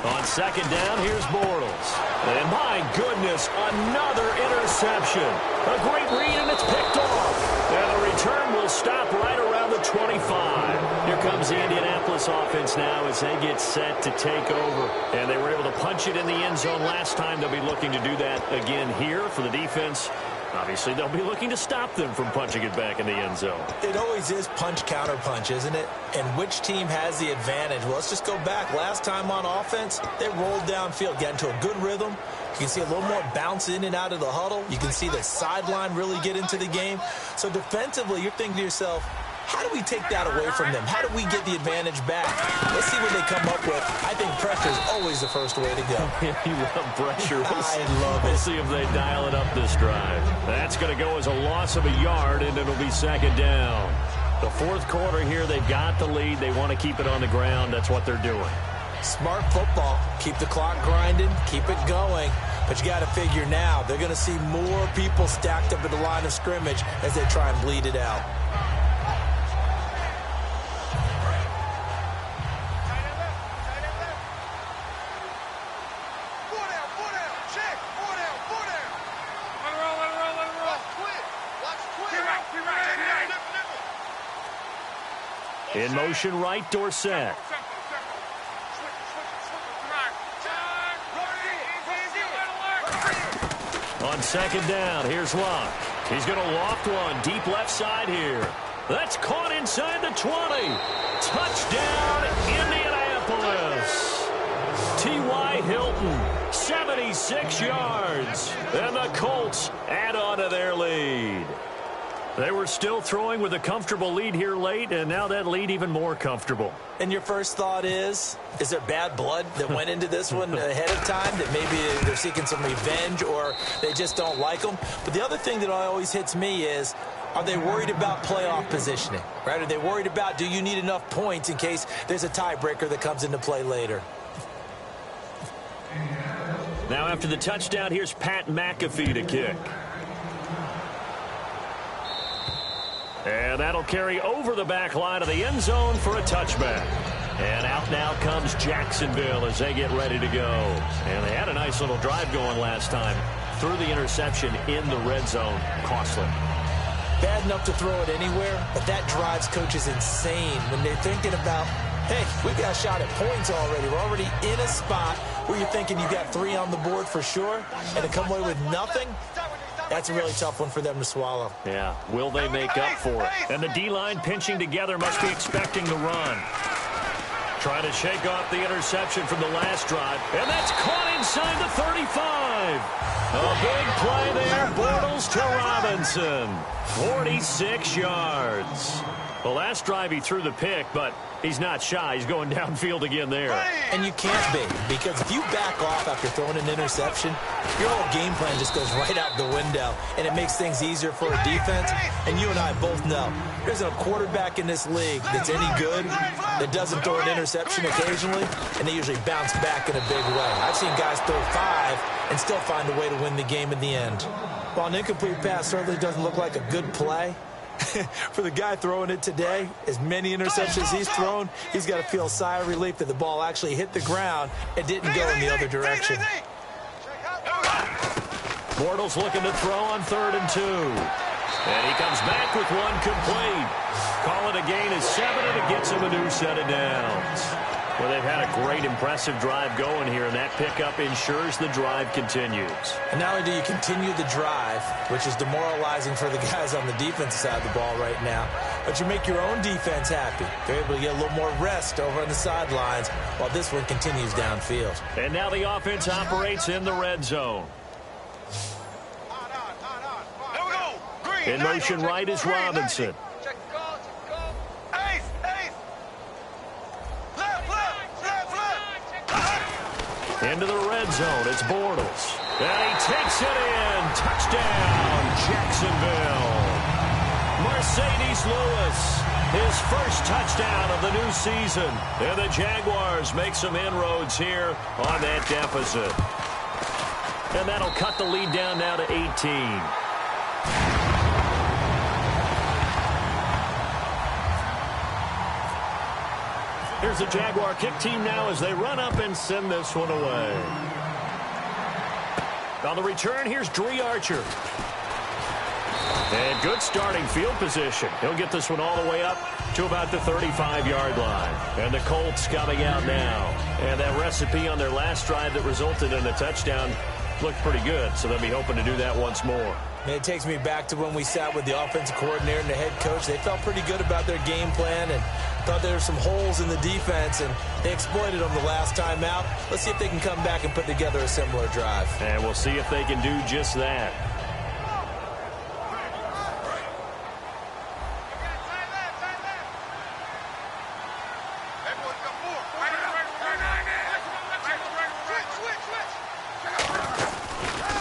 On 2nd down, here's Bortles. And my goodness, another interception. A great read, and it's picked off. And the return will stop right around the 25. Here comes the Indianapolis offense now as they get set to take over. And they were able to punch it in the end zone last time. They'll be looking to do that again here for the defense. Obviously, they'll be looking to stop them from punching it back in the end zone. It always is punch-counter-punch, isn't it? And which team has the advantage? Well, let's just go back. Last time on offense, they rolled downfield, got into a good rhythm. You can see a little more bounce in and out of the huddle. You can see the sideline really get into the game. So defensively, you're thinking to yourself, how do we take that away from them? How do we get the advantage back? Let's see what they come up with. I think pressure is always the first way to go. You love pressure. I love it. We'll see if they dial it up this drive. That's going to go as a loss of a yard, and it'll be 2nd down. The 4th quarter here, they've got the lead. They want to keep it on the ground. That's what they're doing. Smart football. Keep the clock grinding. Keep it going. But you got to figure now, they're going to see more people stacked up at the line of scrimmage as they try and bleed it out. In motion right, Dorsett. On 2nd down, here's Luck. He's going to loft one deep left side here. That's caught inside the 20. Touchdown, Indianapolis. T.Y. Hilton, 76 yards. And the Colts add on to their lead. They were still throwing with a comfortable lead here late, and now that lead even more comfortable. And your first thought is there bad blood that went into this one ahead of time, that maybe they're seeking some revenge or they just don't like them? But the other thing that always hits me is, are they worried about playoff positioning? Right? Are they worried about, do you need enough points in case there's a tiebreaker that comes into play later? Now after the touchdown, here's Pat McAfee to kick. And that'll carry over the back line of the end zone for a touchback. And out now comes Jacksonville as they get ready to go. And they had a nice little drive going last time. Threw the interception in the red zone. Costly. Bad enough to throw it anywhere, but that drives coaches insane when they're thinking about, hey, we got a shot at points already. We're already in a spot where you're thinking you got 3 on the board for sure, and to come away with nothing, that's a really tough one for them to swallow. Yeah, will they make up for it? And the D-line pinching together must be expecting the run. Trying to shake off the interception from the last drive, and that's caught inside the 35. A big play there, Bortles to Robinson. 46 yards. The last drive he threw the pick, but he's not shy. He's going downfield again there. And you can't be, because if you back off after throwing an interception, your whole game plan just goes right out the window, and it makes things easier for a defense. And you and I both know there's a quarterback in this league that's any good that doesn't throw an interception occasionally, and they usually bounce back in a big way. I've seen guys throw 5 and still find a way to win the game in the end. While an incomplete pass certainly doesn't look like a good play, For the guy throwing it today, as many interceptions he's thrown, he's got to feel a sigh of relief that the ball actually hit the ground and didn't go in the other direction. Bortles looking to throw on 3rd and 2. And he comes back with one complete. Call it a gain of 7, and it gets him a new set of downs. Well, they've had a great, impressive drive going here, and that pickup ensures the drive continues. And not only do you continue the drive, which is demoralizing for the guys on the defensive side of the ball right now, but you make your own defense happy. They're able to get a little more rest over on the sidelines while this one continues downfield. And now the offense operates in the red zone. In motion right is Robinson. Into the red zone, it's Bortles. And he takes it in. Touchdown, Jacksonville. Mercedes Lewis, his first touchdown of the new season. And the Jaguars make some inroads here on that deficit. And that'll cut the lead down now to 18. Here's the Jaguar kick team now as they run up and send this one away. On the return, here's Dree Archer. And good starting field position. He'll get this one all the way up to about the 35-yard line. And the Colts coming out now. And that recipe on their last drive that resulted in a touchdown looked pretty good, so they'll be hoping to do that once more. And it takes me back to when we sat with the offensive coordinator and the head coach. They felt pretty good about their game plan and thought there were some holes in the defense, and they exploited them the last time out. Let's see if they can come back and put together a similar drive. And we'll see if they can do just that.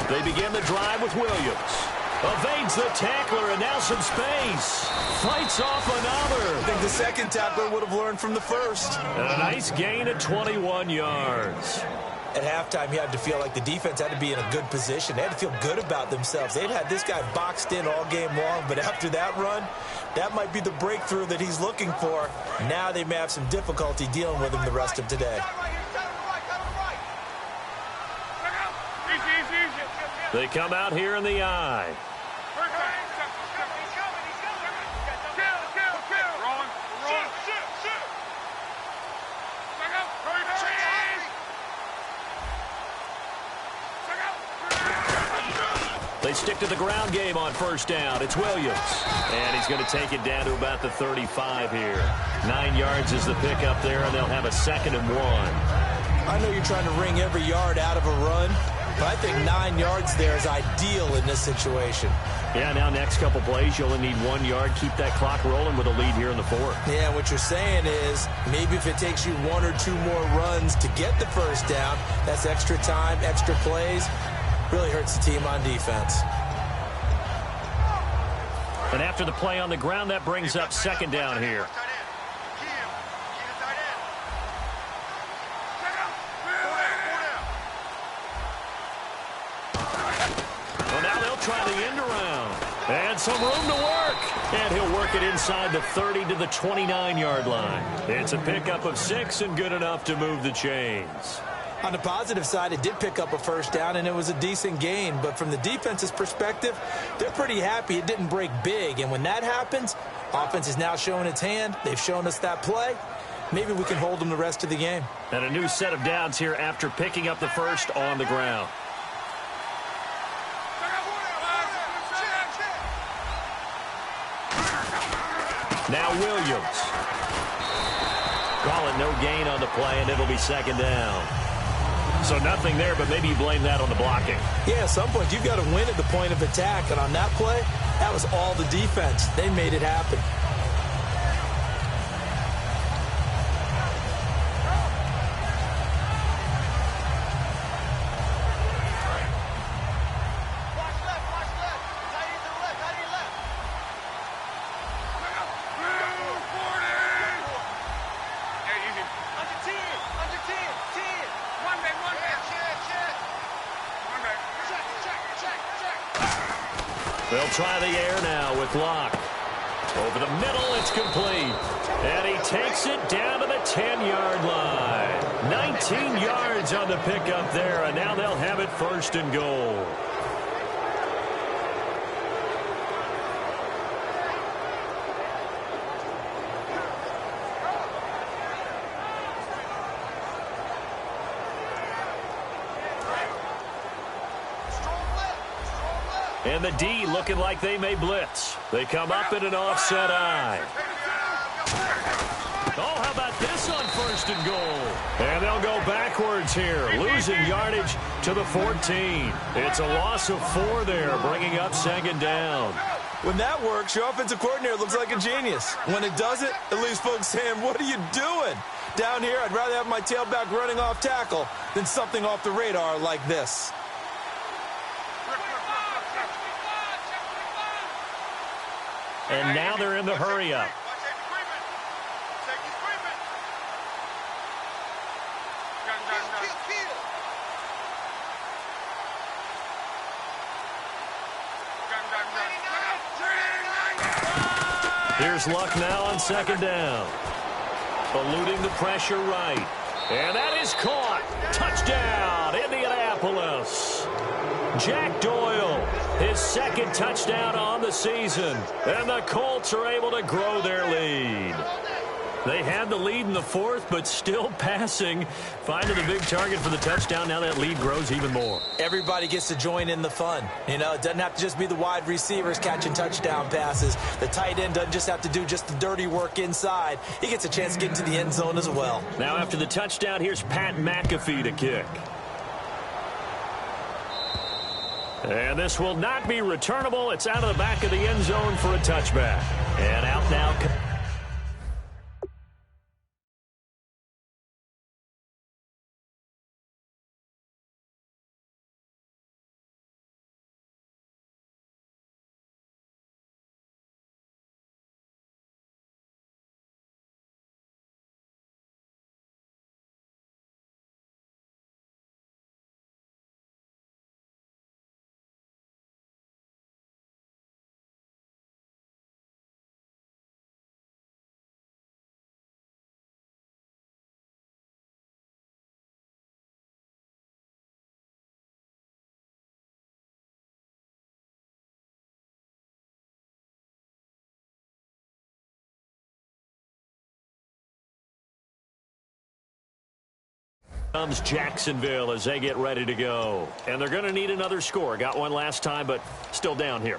They begin the drive with Williams. Evades the tackler, and now some space. Fights off another. I think the second tackler would have learned from the first. And a nice gain of 21 yards. At halftime, you had to feel like the defense had to be in a good position. They had to feel good about themselves. They'd had this guy boxed in all game long, but after that run, that might be the breakthrough that he's looking for. Now they may have some difficulty dealing with him the rest of today. They come out here in the eye. They stick to the ground game on first down. It's Williams. And he's going to take it down to about the 35 here. 9 yards is the pickup there, and they'll have a 2nd and 1. I know you're trying to wring every yard out of a run, but I think 9 yards there is ideal in this situation. Yeah, now next couple plays, you only need 1 yard. Keep that clock rolling with a lead here in the 4th. Yeah, what you're saying is maybe if it takes you 1 or 2 more runs to get the first down, that's extra time, extra plays. Really hurts the team on defense. And after the play on the ground, that brings up 2nd down here. Well, now they'll try the end around. And some room to work. And he'll work it inside the 30 to the 29-yard line. It's a pickup of 6 and good enough to move the chains. On the positive side, it did pick up a first down, and it was a decent gain. But from the defense's perspective, they're pretty happy it didn't break big. And when that happens, offense is now showing its hand. They've shown us that play. Maybe we can hold them the rest of the game. And a new set of downs here after picking up the first on the ground. Now Williams. Call it no gain on the play, and it'll be 2nd down. So nothing there, but maybe you blame that on the blocking. Yeah, at some point you've got to win at the point of attack. And on that play, that was all the defense. They made it happen. They'll try the air now with Locke. Over the middle, it's complete. And he takes it down to the 10-yard line. 19 yards on the pickup there, and now they'll have it 1st and goal. And the D looking like they may blitz. They come up in an offset eye. Oh, how about this on 1st and goal? And they'll go backwards here, losing yardage to the 14. It's a loss of 4 there, bringing up 2nd down. When that works, your offensive coordinator looks like a genius. When it doesn't, it leaves folks saying, what are you doing? Down here, I'd rather have my tailback running off tackle than something off the radar like this. And now they're in the hurry-up. Here's Luck now on 2nd down. Eluding the pressure right. And that is caught. Touchdown, Indianapolis. Jack Doyle, his 2nd touchdown on the season. And the Colts are able to grow their lead. They had the lead in the 4th, but still passing. Finding the big target for the touchdown. Now that lead grows even more. Everybody gets to join in the fun. You know, it doesn't have to just be the wide receivers catching touchdown passes. The tight end doesn't just have to do just the dirty work inside. He gets a chance to get into the end zone as well. Now after the touchdown, here's Pat McAfee to kick. And this will not be returnable. It's out of the back of the end zone for a touchback. And out now. Comes Jacksonville as they get ready to go. And they're going to need another score. Got one last time, but still down here.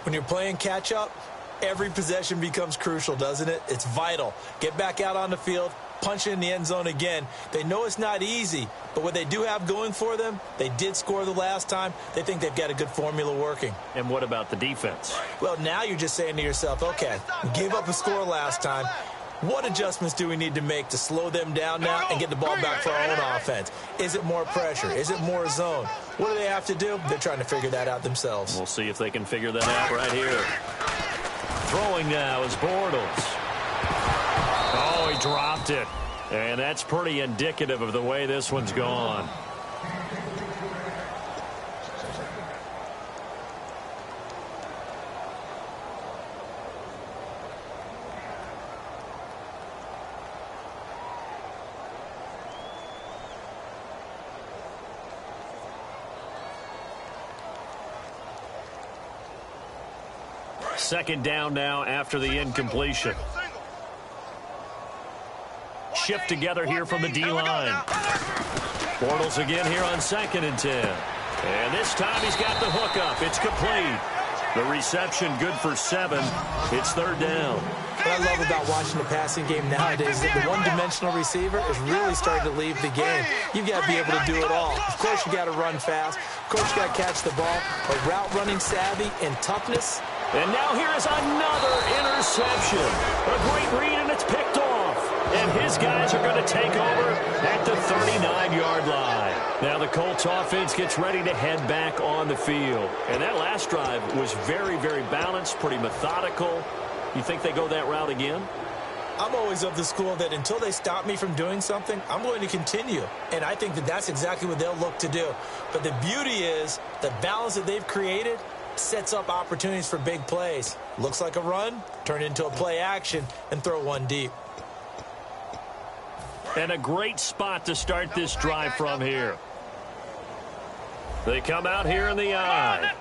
When you're playing catch-up, every possession becomes crucial, doesn't it? It's vital. Get back out on the field, punch in the end zone again. They know it's not easy, but what they do have going for them, they did score the last time. They think they've got a good formula working. And what about the defense? Well, now you're just saying to yourself, okay, we gave up a score last time. What adjustments do we need to make to slow them down now and get the ball back for our own offense? Is it more pressure? Is it more zone? What do they have to do? They're trying to figure that out themselves. We'll see if they can figure that out right here. Throwing now is Bortles. Oh, he dropped it. And that's pretty indicative of the way this one's gone. Second down now after the incompletion. Shift together here from the D-line. Bortles again here on 2nd and 10. And this time he's got the hook up. It's complete. The reception good for 7. It's 3rd down. What I love about watching the passing game nowadays is that the one-dimensional receiver is really starting to leave the game. You've got to be able to do it all. Of course, you got to run fast. Of course, you got to catch the ball. But route running savvy and toughness. And now here is another interception. A great read, and it's picked off. And his guys are going to take over at the 39-yard line. Now the Colts offense gets ready to head back on the field. And that last drive was very, very balanced, pretty methodical. You think they go that route again? I'm always of the school that until they stop me from doing something, I'm going to continue. And I think that that's exactly what they'll look to do. But the beauty is the balance that they've created sets up opportunities for big plays. Looks like a run, turn into a play action, and throw one deep. And a great spot to start this drive from here. They come out here in the eye.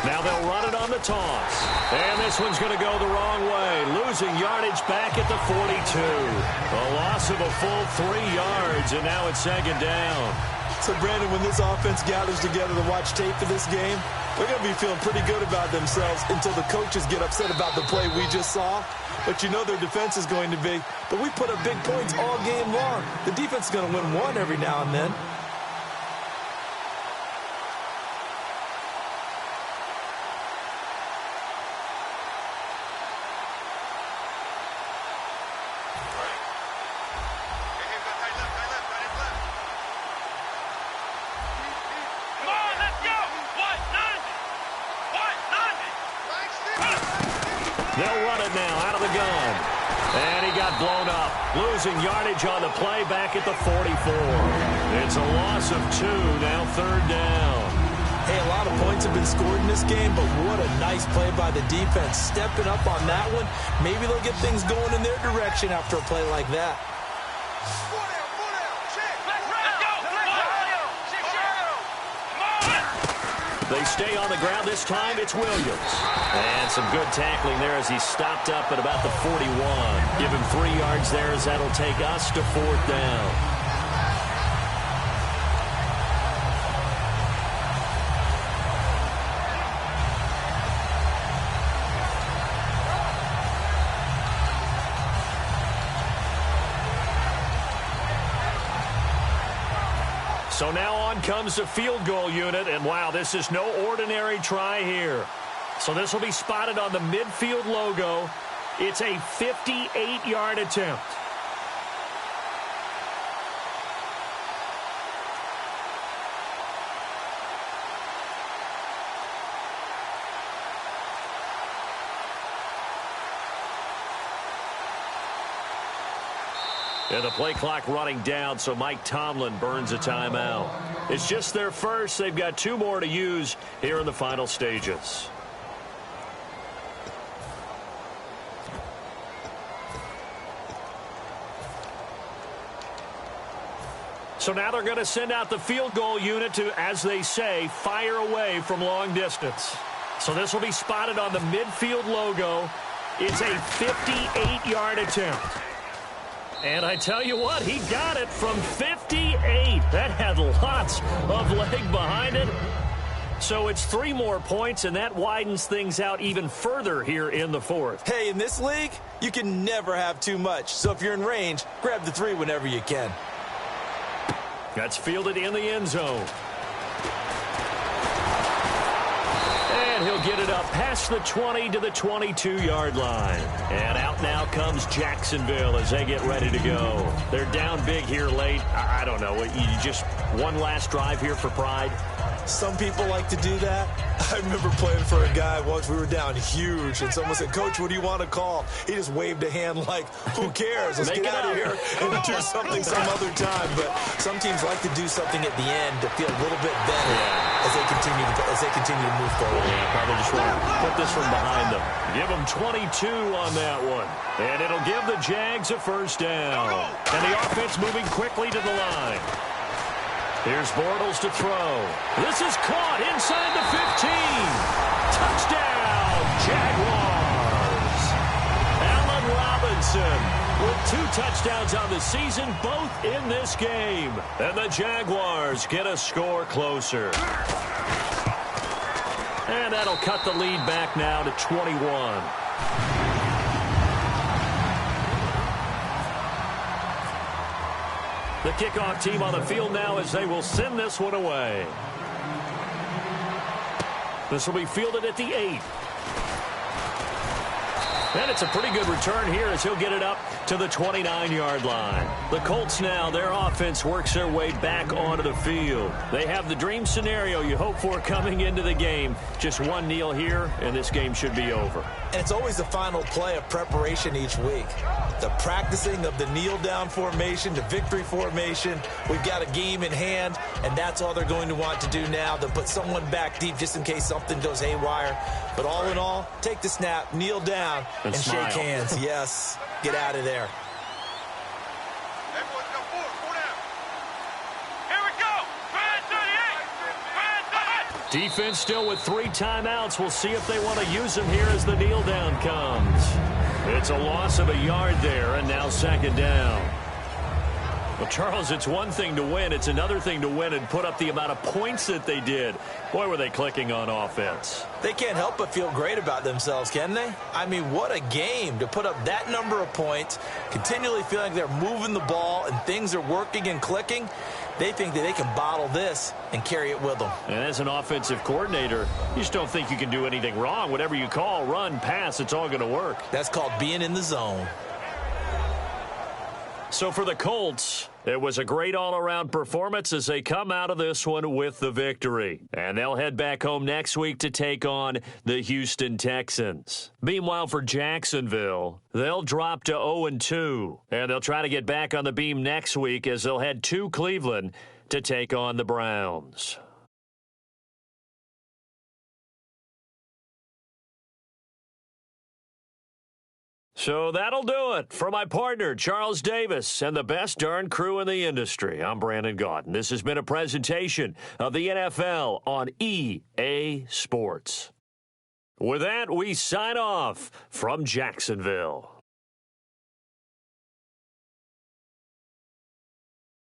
Now they'll run it on the toss. And this one's going to go the wrong way. Losing yardage back at the 42. A loss of a full 3 yards, and now it's second down. So, Brandon, when this offense gathers together to watch tape for this game, they're going to be feeling pretty good about themselves until the coaches get upset about the play we just saw. But you know their defense is going to be. But we put up big points all game long. The defense is going to win one every now and then. They'll run it now out of the gun. And he got blown up. Losing yardage on the play back at the 44. It's a loss of 2, now third down. Hey, a lot of points have been scored in this game, but what a nice play by the defense. Stepping up on that one. Maybe they'll get things going in their direction after a play like that. They stay on the ground. This time it's Williams. And some good tackling there as he stopped up at about the 41. Give him 3 yards there as that'll take us to fourth down. So now on comes the field goal unit, and wow, this is no ordinary try here. So this will be spotted on the midfield logo. It's a 58-yard attempt. And the play clock running down, so Mike Tomlin burns a timeout. It's just their first. They've got 2 more to use here in the final stages. So now they're going to send out the field goal unit to, as they say, fire away from long distance. So this will be spotted on the midfield logo. It's a 58-yard attempt. And I tell you what, he got it from 58. That had lots of leg behind it. So it's 3 more points, and that widens things out even further here in the fourth. Hey, in this league, you can never have too much. So if you're in range, grab the 3 whenever you can. That's fielded in the end zone. And he'll get it up past the 20 to the 22-yard line. And out now comes Jacksonville as they get ready to go. They're down big here late. I don't know. You just one last drive here for pride? Some people like to do that. I remember playing for a guy once. We were down huge, and someone said, "Coach, what do you want to call?" He just waved a hand like, "Who cares? Let's get out of here and do something some other time." But some teams like to do something at the end to feel a little bit better as they continue to move forward. Yeah, probably just want to put this one behind them. Give them 22 on that one, and it'll give the Jags a first down. And the offense moving quickly to the line. Here's Bortles to throw. This is caught inside the 15. Touchdown, Jaguars. Allen Robinson with 2 touchdowns on the season, both in this game. And the Jaguars get a score closer. And that'll cut the lead back now to 21. The kickoff team on the field now as they will send this one away. This will be fielded at the 8. And it's a pretty good return here as he'll get it up to the 29-yard line. The Colts now, their offense works their way back onto the field. They have the dream scenario you hope for coming into the game. Just one kneel here, and this game should be over. And it's always the final play of preparation each week. The practicing of the kneel-down formation, the victory formation. We've got a game in hand, and that's all they're going to want to do now. They'll put someone back deep just in case something goes haywire. But all in all, take the snap, kneel down, and shake hands. Yes, get out of there. Defense still with 3 timeouts. We'll see if they want to use them here as the kneel down comes. It's a loss of a yard there, and now second down. Well, Charles, it's one thing to win. It's another thing to win and put up the amount of points that they did. Boy, were they clicking on offense. They can't help but feel great about themselves, can they? I mean, what a game to put up that number of points, continually feeling they're moving the ball and things are working and clicking. They think that they can bottle this and carry it with them. And as an offensive coordinator, you just don't think you can do anything wrong. Whatever you call, run, pass, it's all going to work. That's called being in the zone. So for the Colts, it was a great all-around performance as they come out of this one with the victory. And they'll head back home next week to take on the Houston Texans. Meanwhile, for Jacksonville, they'll drop to 0-2. And they'll try to get back on the beam next week as they'll head to Cleveland to take on the Browns. So that'll do it. For my partner, Charles Davis, and the best darn crew in the industry, I'm Brandon Gaudin. This has been a presentation of the NFL on EA Sports. With that, we sign off from Jacksonville.